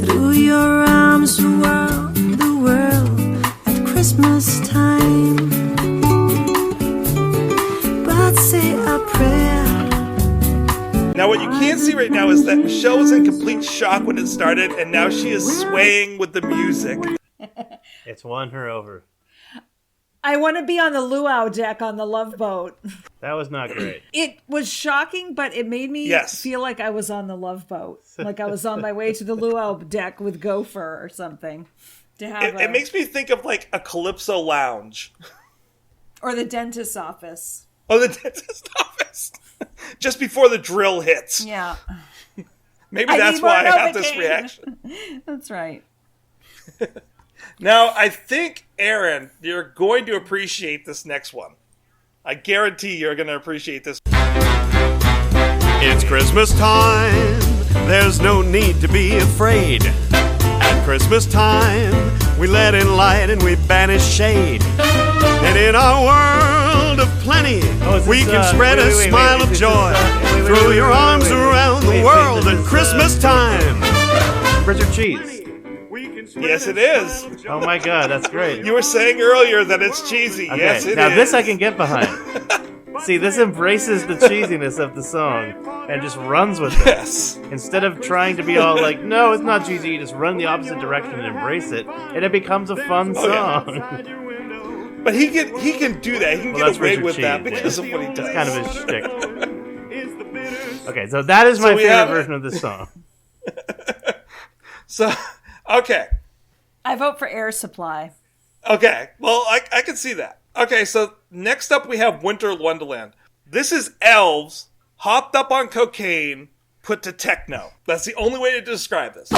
Speaker 7: Through your arms around the world at Christmas time. But say a prayer.
Speaker 2: Now, what you can't see right now is that Michelle was in complete shock when it started, and now she is swaying with the music.
Speaker 5: It's won her over.
Speaker 3: I want to be on the luau deck on the Love Boat.
Speaker 5: That was not great.
Speaker 3: It was shocking, but it made me
Speaker 2: Yes.
Speaker 3: feel like I was on the Love Boat. Like I was on my way to the luau deck with Gopher or something. To have
Speaker 2: It makes me think of like a Calypso lounge.
Speaker 3: or the dentist's office.
Speaker 2: Oh, the dentist office. Just before the drill hits.
Speaker 3: Yeah.
Speaker 2: Maybe
Speaker 3: I
Speaker 2: that's
Speaker 3: need more
Speaker 2: why I have this
Speaker 3: Novocaine.
Speaker 2: reaction.
Speaker 3: That's right.
Speaker 2: Now, I think, Aaron, you're going to appreciate this next one. I guarantee you're going to appreciate this.
Speaker 8: It's Christmas time, there's no need to be afraid. At Christmas time, we let in light and we banish shade. And in our world of plenty, we can spread a smile of joy. Throw your arms around the world at Christmas time.
Speaker 5: Richard Cheese.
Speaker 2: Yes, it is.
Speaker 5: Oh my god, that's great.
Speaker 2: You were saying earlier that it's cheesy.
Speaker 5: Okay,
Speaker 2: Yes, it is.
Speaker 5: now this I can get behind. See, this embraces the cheesiness of the song and just runs with it.
Speaker 2: Yes.
Speaker 5: Instead of trying to be all like, no, it's not cheesy, you just run the opposite direction and embrace it, and it becomes a fun song.
Speaker 2: But he can do that. He can
Speaker 5: Well,
Speaker 2: get
Speaker 5: that's
Speaker 2: away
Speaker 5: Richard
Speaker 2: with that
Speaker 5: Cheese,
Speaker 2: because
Speaker 5: yeah.
Speaker 2: of what he does.
Speaker 5: It's kind of his shtick. Okay, so that is my
Speaker 2: we
Speaker 5: favorite
Speaker 2: have-
Speaker 5: version of this song.
Speaker 2: So, okay.
Speaker 3: I vote for Air Supply.
Speaker 2: Okay. Well, I can see that. Okay, so next up we have Winter Wonderland. This is elves hopped up on cocaine, put to techno. That's the only way to describe this.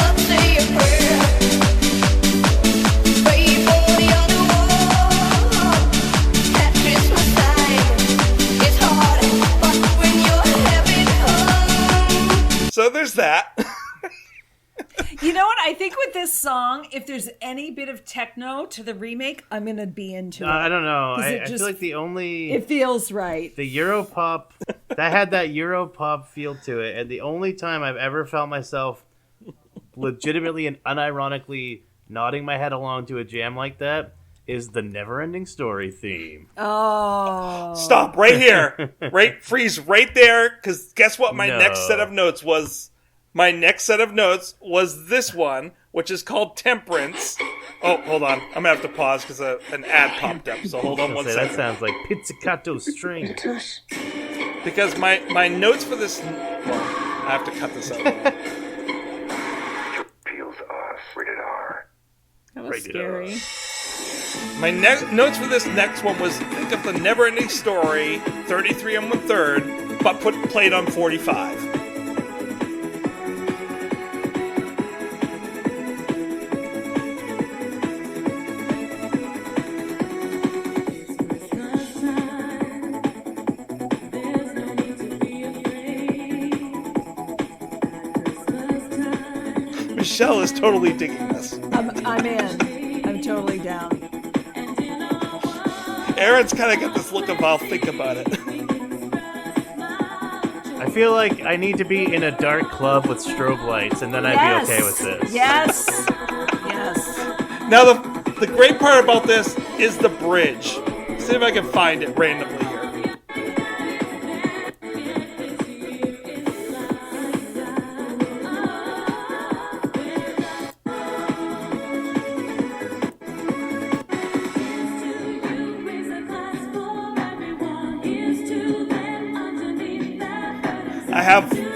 Speaker 2: So there's that.
Speaker 3: You know what? I think with this song, if there's any bit of techno to the remake, I'm going to be into it.
Speaker 5: I don't know.
Speaker 3: 'Cause
Speaker 5: I
Speaker 3: it
Speaker 5: feel like the only...
Speaker 3: It feels right.
Speaker 5: The Europop, that had that Europop feel to it, and the only time I've ever felt myself legitimately and unironically nodding my head along to a jam like that is the Neverending Story theme.
Speaker 3: Oh.
Speaker 2: Stop right here. Freeze right there, because guess what my
Speaker 5: No.
Speaker 2: next set of notes was? My next set of notes was this one, which is called Temperance. Oh, hold on. I'm going to have to pause because an ad popped up, so hold on one
Speaker 5: That
Speaker 2: second.
Speaker 5: sounds like pizzicato string.
Speaker 2: Because my notes for this... Well, I have to cut this out.
Speaker 9: Peels off. Rated R.
Speaker 3: That was scary.
Speaker 2: My notes for this next one was think of the Neverending Story, 33 and 1/3, but played on 45. Michelle is totally digging this.
Speaker 3: I'm in. I'm totally down.
Speaker 2: Aaron's kind of got this look of I'll think about it.
Speaker 5: I feel like I need to be in a dark club with strobe lights, and then I'd be okay with this.
Speaker 3: Yes. Yes.
Speaker 2: Now, the great part about this is the bridge. See if I can find it randomly here.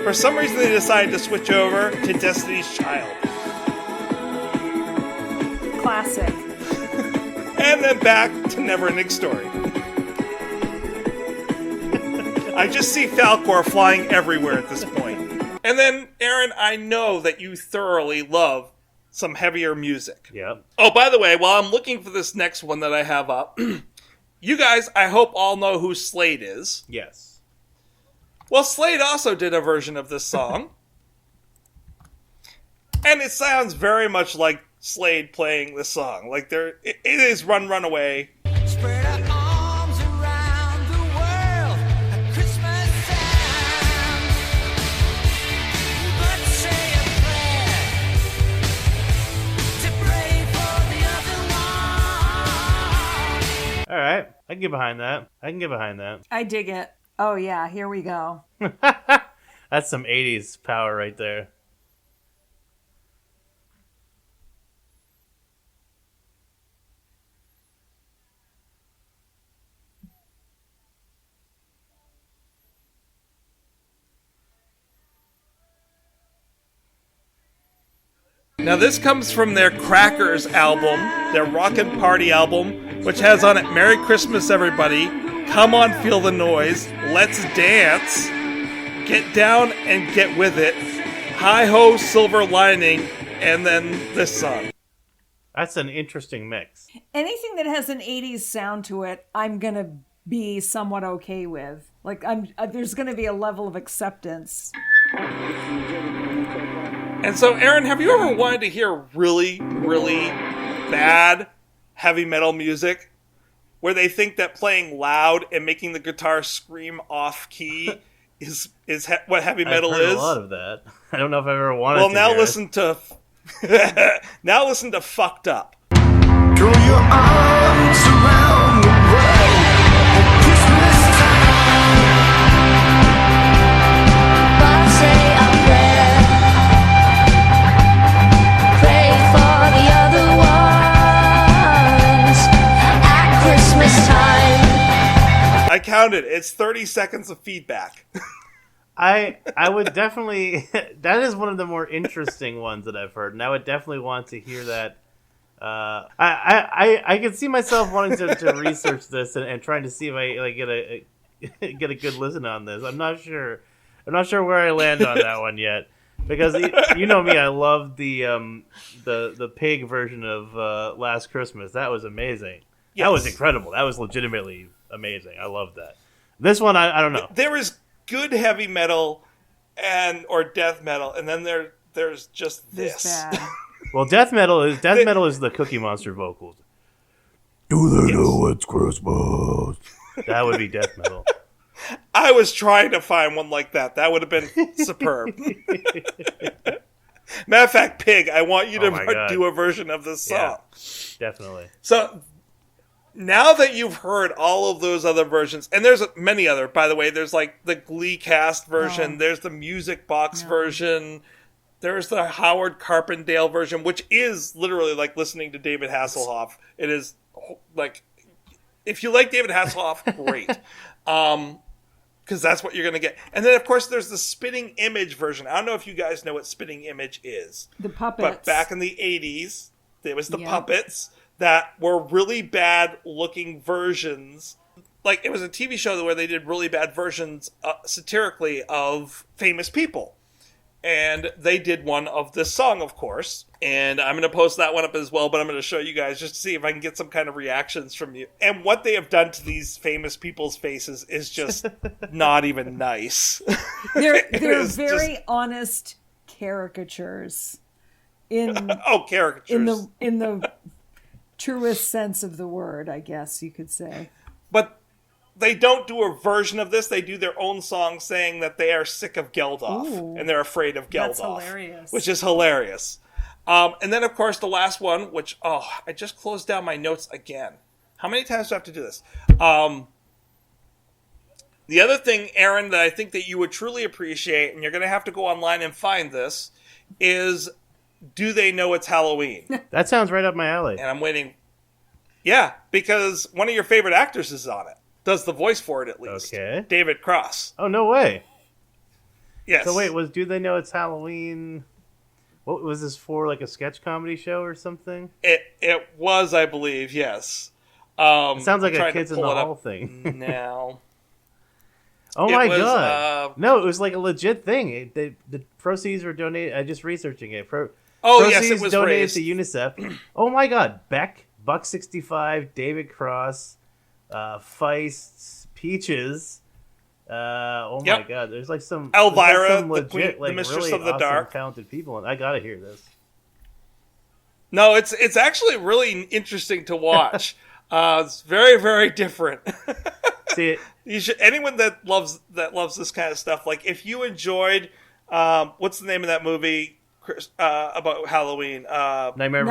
Speaker 2: For some reason, they decided to switch over to Destiny's Child.
Speaker 3: Classic.
Speaker 2: And then back to Neverending Story. I just see Falcor flying everywhere at this point. And then, Aaron, I know that you thoroughly love some heavier music.
Speaker 5: Yep.
Speaker 2: Oh, by the way, while I'm looking for this next one that I have up, you guys, I hope, all know who Slade is.
Speaker 5: Yes.
Speaker 2: Well, Slade also did a version of this song. And it sounds very much like Slade playing this song. Like, it is Run, Run Away.
Speaker 10: Spread our arms around the world at Christmas time. Let's say a prayer to pray for the other one.
Speaker 5: All right. I can get behind that.
Speaker 3: I dig it. Oh, yeah. Here we go.
Speaker 5: That's some 80s power right there.
Speaker 2: Now this comes from their Crackers album, their Rockin' Party album, which has on it Merry Christmas Everybody, Come On Feel the Noise, Let's Dance, Get Down and Get With It, Hi Ho Silver Lining, and then this song.
Speaker 5: That's an interesting mix.
Speaker 3: Anything that has an 80s sound to it, I'm going to be somewhat okay with. Like, there's going to be a level of acceptance.
Speaker 2: And so, Aaron, have you ever wanted to hear really, really bad heavy metal music where they think that playing loud and making the guitar scream off key is what heavy metal
Speaker 5: I've heard
Speaker 2: is?
Speaker 5: a lot of that. I don't know if I've ever wanted
Speaker 2: Well,
Speaker 5: to
Speaker 2: now
Speaker 5: hear
Speaker 2: listen to now listen to Fucked Up.
Speaker 10: Throw your arms around the world at Christmas time. Let's say a prayer. Pray for the other ones at Christmas time.
Speaker 2: I counted. It's 30 seconds of feedback.
Speaker 5: I would definitely... That is one of the more interesting ones that I've heard, and I would definitely want to hear that. I could see myself wanting to research this and trying to see if I like get a good listen on this. I'm not sure where I land on that one yet, because you know me, I love the pig version of Last Christmas. That was amazing. Yes. That was incredible. That was legitimately amazing. I love that. This one, I don't know.
Speaker 2: There is good heavy metal or death metal, and then there's just this.
Speaker 5: Well, death metal is the Cookie Monster vocals. Do they know it's Christmas? That would be death metal.
Speaker 2: I was trying to find one like that. That would have been superb. Matter of fact, Pig, I want you to do a version of this song.
Speaker 5: Yeah, definitely.
Speaker 2: So, now that you've heard all of those other versions, and there's many other, by the way, there's like the Glee cast version, there's the Music Box version, there's the Howard Carpendale version, which is literally like listening to David Hasselhoff. It is like, if you like David Hasselhoff, great. Because that's what you're going to get. And then, of course, there's the Spitting Image version. I don't know if you guys know what Spitting Image is.
Speaker 3: The puppets.
Speaker 2: But back in the 80s, there was the puppets that were really bad looking versions. Like, it was a TV show where they did really bad versions satirically of famous people. And they did one of this song, of course. And I'm going to post that one up as well, but I'm going to show you guys just to see if I can get some kind of reactions from you. And what they have done to these famous people's faces is just not even nice.
Speaker 3: They're very honest caricatures.
Speaker 2: Caricatures.
Speaker 3: In the truest sense of the word, I guess you could say.
Speaker 2: But they don't do a version of this. They do their own song saying that they are sick of Geldof and they're afraid of Geldof.
Speaker 3: That's hilarious.
Speaker 2: Which is hilarious. And then, of course, the last one, which, I just closed down my notes again. How many times do I have to do this? The other thing, Aaron, that I think that you would truly appreciate, and you're going to have to go online and find this, is Do They Know It's Halloween?
Speaker 5: That sounds right up my alley.
Speaker 2: And I'm waiting. Yeah, because one of your favorite actors is on it. Does the voice for it, at least.
Speaker 5: Okay.
Speaker 2: David Cross.
Speaker 5: Oh, no way.
Speaker 2: Yes.
Speaker 5: So wait, Do They Know It's Halloween? What was this for, like a sketch comedy show or something?
Speaker 2: It was, I believe, yes.
Speaker 5: It sounds like
Speaker 2: I'm
Speaker 5: a
Speaker 2: trying to
Speaker 5: Kids in the
Speaker 2: pull it
Speaker 5: Hall
Speaker 2: up
Speaker 5: thing.
Speaker 2: now.
Speaker 5: Oh
Speaker 2: It
Speaker 5: my
Speaker 2: was,
Speaker 5: god! No, it was like a legit thing. The proceeds were doneted. I just researching it.
Speaker 2: Yes,
Speaker 5: Proceeds
Speaker 2: it was
Speaker 5: donated
Speaker 2: raised.
Speaker 5: to UNICEF. Oh my god! Beck, Buck65, David Cross, Feist, Peaches. Oh my god! There's like some
Speaker 2: Elvira,
Speaker 5: there's like some
Speaker 2: the
Speaker 5: legit,
Speaker 2: queen- the
Speaker 5: like
Speaker 2: Mistress
Speaker 5: really
Speaker 2: of the
Speaker 5: awesome,
Speaker 2: Dark.
Speaker 5: talented people, and I gotta hear this.
Speaker 2: No, it's actually really interesting to watch. It's very, very different.
Speaker 5: See it.
Speaker 2: You should, anyone that loves this kind of stuff, like if you enjoyed what's the name of that movie about Halloween?
Speaker 5: Nightmare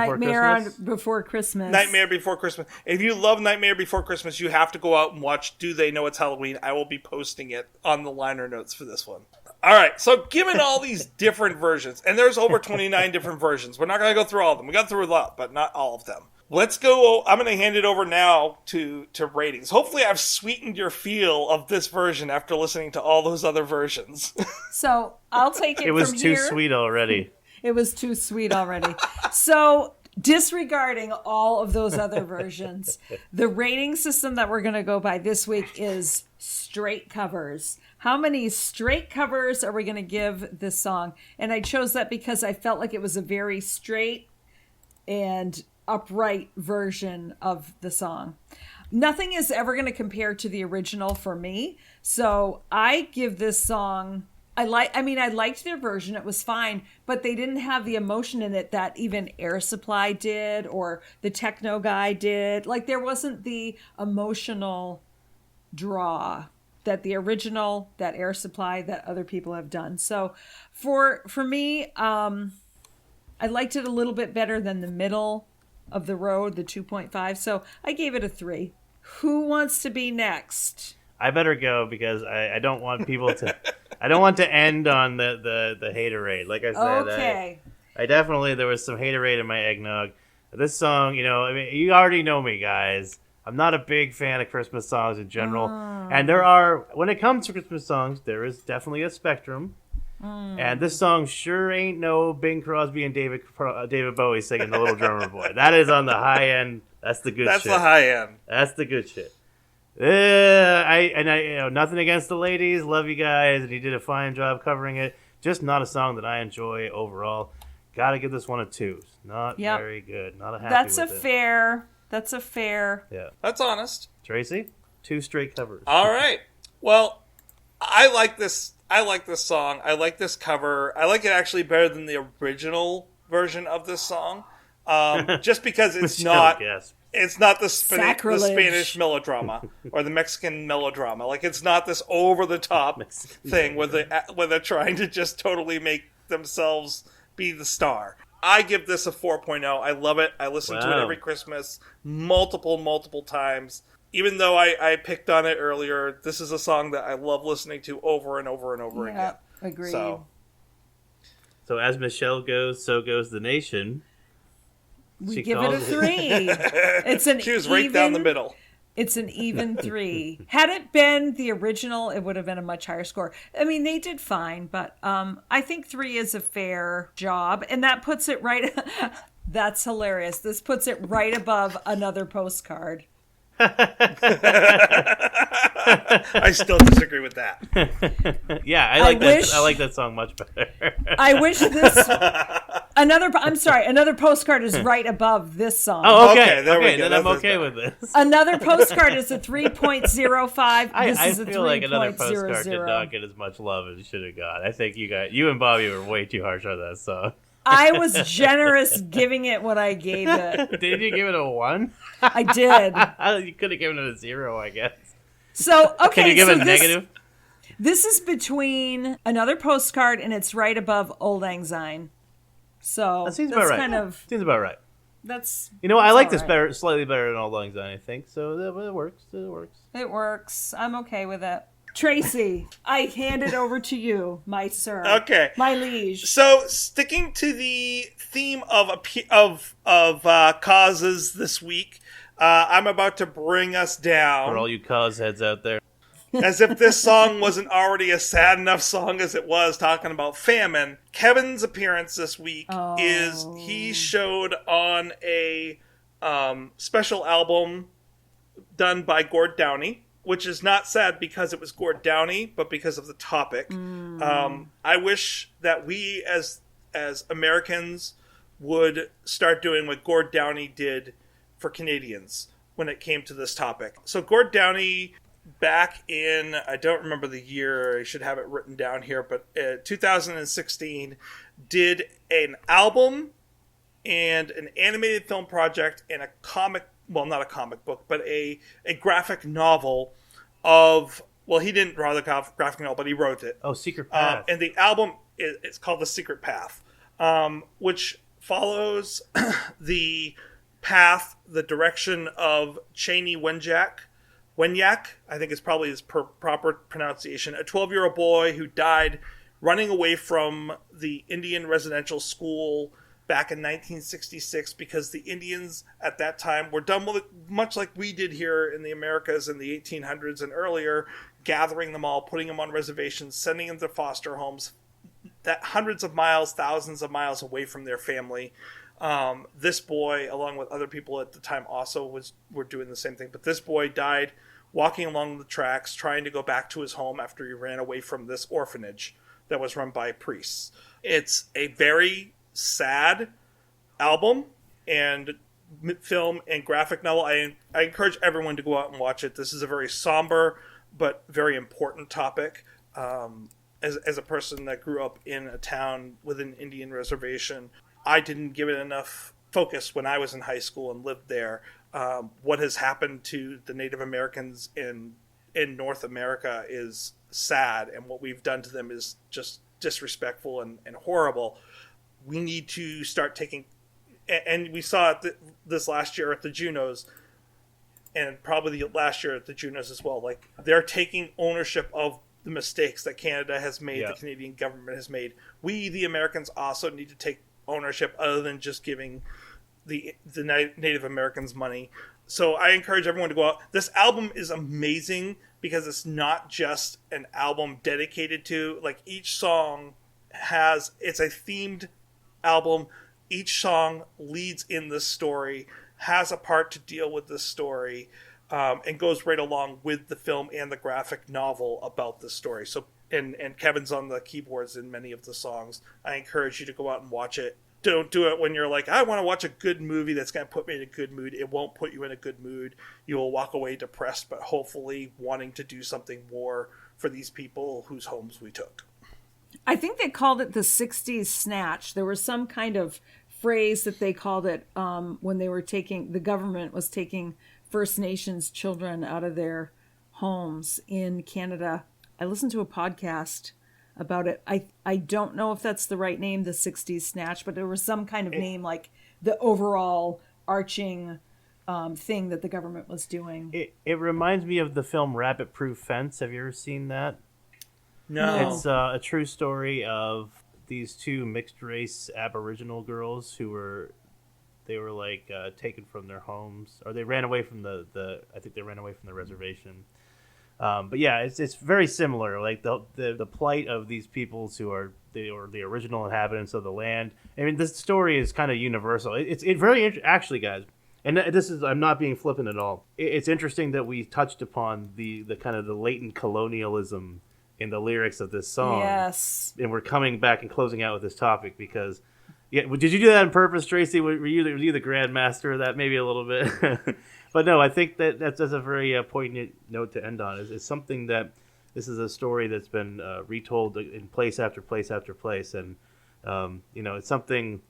Speaker 3: Before Christmas.
Speaker 2: Nightmare Before Christmas. If you love Nightmare Before Christmas, you have to go out and watch Do They Know It's Halloween? I will be posting it on the liner notes for this one. All right, so given all these different versions, and there's over 29 different versions, we're not going to go through all of them. We got through a lot, but not all of them. Let's go. I'm going to hand it over now to ratings. Hopefully I've sweetened your feel of this version after listening to all those other versions.
Speaker 3: So I'll take it.
Speaker 5: It was
Speaker 3: from
Speaker 5: too
Speaker 3: here.
Speaker 5: sweet already.
Speaker 3: It was too sweet already. So disregarding all of those other versions, the rating system that we're going to go by this week is straight covers. How many straight covers are we going to give this song? And I chose that because I felt like it was a very straight and upright version of the song. Nothing is ever going to compare to the original for me. So I give this song, I liked their version. It was fine, but they didn't have the emotion in it that even Air Supply did or the techno guy did. Like there wasn't the emotional draw that the original, that Air Supply, that other people have done. So for me, I liked it a little bit better than the middle of the road, the 2.5. So I gave it a 3. Who wants to be next?
Speaker 5: I better go because I don't want people to. I don't want to end on the haterade. Like I said,
Speaker 3: Okay.
Speaker 5: I definitely there was some haterade in my eggnog. This song, you already know me, guys. I'm not a big fan of Christmas songs in general, and there are when it comes to Christmas songs, there is definitely a spectrum. And this song sure ain't no Bing Crosby and David Bowie singing The Little Drummer Boy. That is on the high end. That's the good shit.
Speaker 2: That's the high end.
Speaker 5: That's the good shit. I nothing against the ladies. Love you guys, and he did a fine job covering it. Just not a song that I enjoy overall. Gotta give this one a 2. Not very good. Not a happy
Speaker 3: That's
Speaker 5: with
Speaker 3: a
Speaker 5: it.
Speaker 3: fair. That's a fair.
Speaker 5: Yeah.
Speaker 2: That's honest.
Speaker 5: Tracy, 2 straight covers.
Speaker 2: All right. Well, I like this. I like this song. I like this cover. I like it actually better than the original version of this song, just because it's not. It's not the Spanish melodrama or the Mexican melodrama. Like it's not this over the top thing where they're trying to just totally make themselves be the star. I give this a 4.0. I love it. I listen to it every Christmas, multiple times. Even though I picked on it earlier, this is a song that I love listening to over and over and over again.
Speaker 3: Agreed.
Speaker 5: So as Michelle goes, so goes the nation.
Speaker 3: We give it a 3. It's an
Speaker 2: She was right down the middle.
Speaker 3: It's an even 3. Had it been the original, it would have been a much higher score. I mean, they did fine, but I think 3 is a fair job, and that puts it right. That's hilarious. This puts it right above Another Postcard.
Speaker 2: I still disagree with that.
Speaker 5: Yeah, I like that song much better.
Speaker 3: I wish this Another Postcard is right above this song.
Speaker 5: Oh, okay.
Speaker 2: There we go.
Speaker 5: Then I'm okay with this.
Speaker 3: Another Postcard is a 3.05.
Speaker 5: I feel like Another Postcard did not get as much love as it should have got. I think you and Bobby were way too harsh on that song.
Speaker 3: I was generous giving it what I gave it.
Speaker 5: Did you give it a 1?
Speaker 3: I did.
Speaker 5: You could have given it a 0, I guess.
Speaker 3: So, okay.
Speaker 5: Can you give
Speaker 3: so
Speaker 5: a negative?
Speaker 3: This is between another postcard and it's right above Old Lang Syne. So
Speaker 5: That seems
Speaker 3: that's
Speaker 5: about right.
Speaker 3: kind of
Speaker 5: Seems about right.
Speaker 3: that's
Speaker 5: You know, I
Speaker 3: that's
Speaker 5: like
Speaker 3: all
Speaker 5: this
Speaker 3: right.
Speaker 5: better, slightly better than Old Lang Syne, I think. So it works. It works.
Speaker 3: It works. I'm okay with it. Tracy, I hand it over to you, my sir.
Speaker 2: Okay.
Speaker 3: My liege.
Speaker 2: So, sticking to the theme of causes this week, I'm about to bring us down.
Speaker 5: For all you cause heads out there.
Speaker 2: As if this song wasn't already a sad enough song as it was, talking about famine. Kevin's appearance this week is he showed on a special album done by Gord Downie, which is not sad because it was Gord Downie, but because of the topic. I wish that we as Americans would start doing what Gord Downie did for Canadians when it came to this topic. So Gord Downie, back in, I don't remember the year, I should have it written down here, but 2016, did an album and an animated film project and a comic, well, not a comic book, but a graphic novel of, well, he didn't draw the graphic novel, but he wrote it.
Speaker 5: Oh, Secret Path.
Speaker 2: And the album, it's called The Secret Path, which follows the path, the direction of Cheney Wenjack, I think is probably his proper pronunciation, a 12-year-old boy who died running away from the Indian residential school back in 1966 because the Indians at that time were done with it, much like we did here in the Americas in the 1800s and earlier, gathering them all, putting them on reservations, sending them to foster homes, that hundreds of miles, thousands of miles away from their family. This boy, along with other people at the time, also were doing the same thing. But this boy died walking along the tracks, trying to go back to his home after he ran away from this orphanage that was run by priests. It's a very sad album and film and graphic novel. I encourage everyone to go out and watch it. This is a very somber but very important topic. As a person that grew up in a town with an Indian reservation, I didn't give it enough focus when I was in high school and lived there. What has happened to the Native Americans in North America is sad, and what we've done to them is just disrespectful and horrible. We need to start taking, and we saw it this last year at the Junos, and probably the last year at the Junos as well. Like, they're taking ownership of the mistakes that Canada has made, the Canadian government has made. We, the Americans, also need to take ownership other than just giving the Native Americans money. So I encourage everyone to go out. This album is amazing because it's not just an album dedicated to, like, each song it's a themed album. Each song leads in this story, has a part to deal with this story, and goes right along with the film and the graphic novel about this story. So, and Kevin's on the keyboards in many of the songs. I encourage you to go out and watch it. Don't do it when you're like, I want to watch a good movie that's going to put me in a good mood. It won't put you in a good mood. You will walk away depressed, but hopefully wanting to do something more for these people whose homes we took.
Speaker 3: I think they called it the 60s snatch. There was some kind of phrase that they called it when they were the government was taking First Nations children out of their homes in Canada. I listened to a podcast about it. I don't know if that's the right name, the 60s snatch, but there was some kind of name, like the overall arching thing that the government was doing.
Speaker 5: It reminds me of the film Rabbit Proof Fence. Have you ever seen that?
Speaker 2: No.
Speaker 5: It's a true story of these two mixed race Aboriginal girls who were taken from their homes, or they ran away from I think they ran away from the reservation. But yeah, it's very similar. Like the plight of these peoples who are the original inhabitants of the land. I mean, this story is kind of universal. It's very actually, guys. And I'm not being flippant at all. It's interesting that we touched upon the kind of the latent colonialism in the lyrics of this song.
Speaker 3: Yes.
Speaker 5: And we're coming back and closing out with this topic because, yeah, did you do that on purpose, Tracy? Were you the grandmaster of that? Maybe a little bit. But no, I think that's a very poignant note to end on. It's something that this is a story that's been retold in place after place after place, and it's something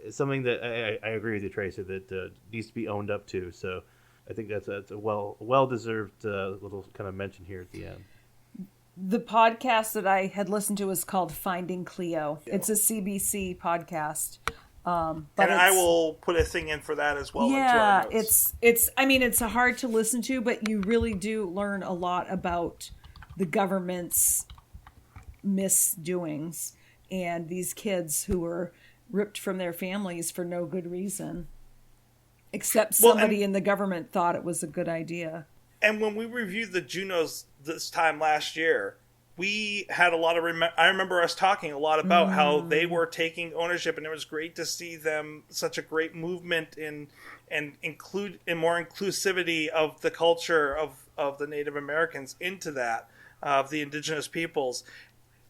Speaker 5: that I agree with you, Tracy, that needs to be owned up to. So I think that's a well-deserved little kind of mention here at the end.
Speaker 3: The podcast that I had listened to is called Finding Cleo. It's a CBC podcast.
Speaker 2: But I will put a thing in for that as well.
Speaker 3: Yeah,
Speaker 2: into our notes.
Speaker 3: it's hard to listen to, but you really do learn a lot about the government's misdoings and these kids who were ripped from their families for no good reason, except somebody in the government thought it was a good idea.
Speaker 2: And when we reviewed the Junos this time last year, we had a lot of I remember us talking a lot about how they were taking ownership, and it was great to see them, such a great movement in more inclusivity of the culture of the Native Americans into that, of the indigenous peoples.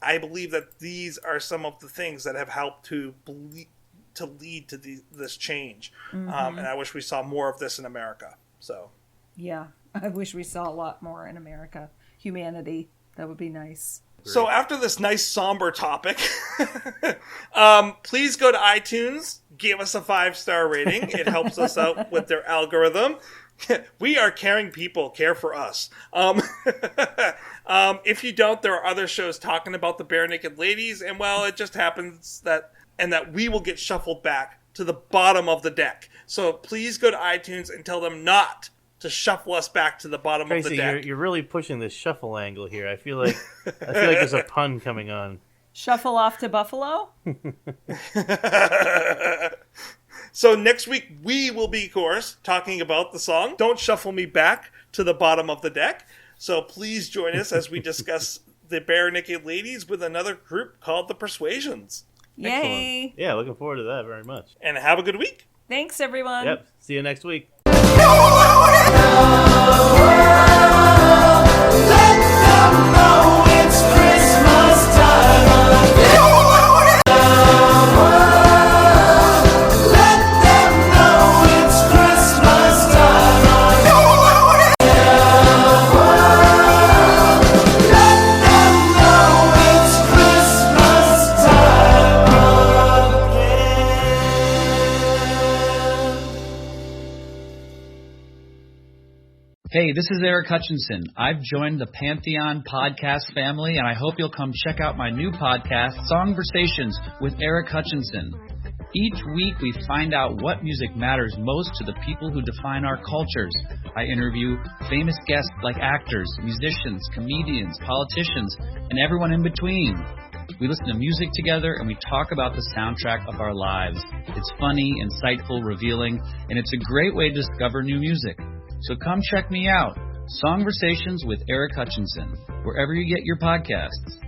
Speaker 2: I believe that these are some of the things that have helped to lead to this change. And I wish we saw more of this in America. So
Speaker 3: yeah, I wish we saw a lot more in America. Humanity. That would be nice.
Speaker 2: So after this nice somber topic, please go to iTunes, give us a 5-star rating. It helps us out with their algorithm. We are caring people, care for us. If you don't, there are other shows talking about the Bare Naked Ladies, and well, it just happens that we will get shuffled back to the bottom of the deck. So please go to iTunes and tell them not to shuffle us back to the bottom of the deck.
Speaker 5: You're really pushing this shuffle angle here. I feel like there's a pun coming on.
Speaker 3: Shuffle off to Buffalo?
Speaker 2: So next week we will be, of course, talking about the song Don't Shuffle Me Back to the Bottom of the Deck. So please join us as we discuss the Bare Naked Ladies with another group called the Persuasions.
Speaker 3: Yay!
Speaker 5: Excellent. Yeah, looking forward to that very much.
Speaker 2: And have a good week.
Speaker 3: Thanks, everyone.
Speaker 5: Yep. See you next week.
Speaker 11: Hey, this is Eric Hutchinson. I've joined the Pantheon podcast family, and I hope you'll come check out my new podcast, Songversations with Eric Hutchinson. Each week, we find out what music matters most to the people who define our cultures. I interview famous guests like actors, musicians, comedians, politicians, and everyone in between. We listen to music together, and we talk about the soundtrack of our lives. It's funny, insightful, revealing, and it's a great way to discover new music. So come check me out, Songversations with Eric Hutchinson, wherever you get your podcasts.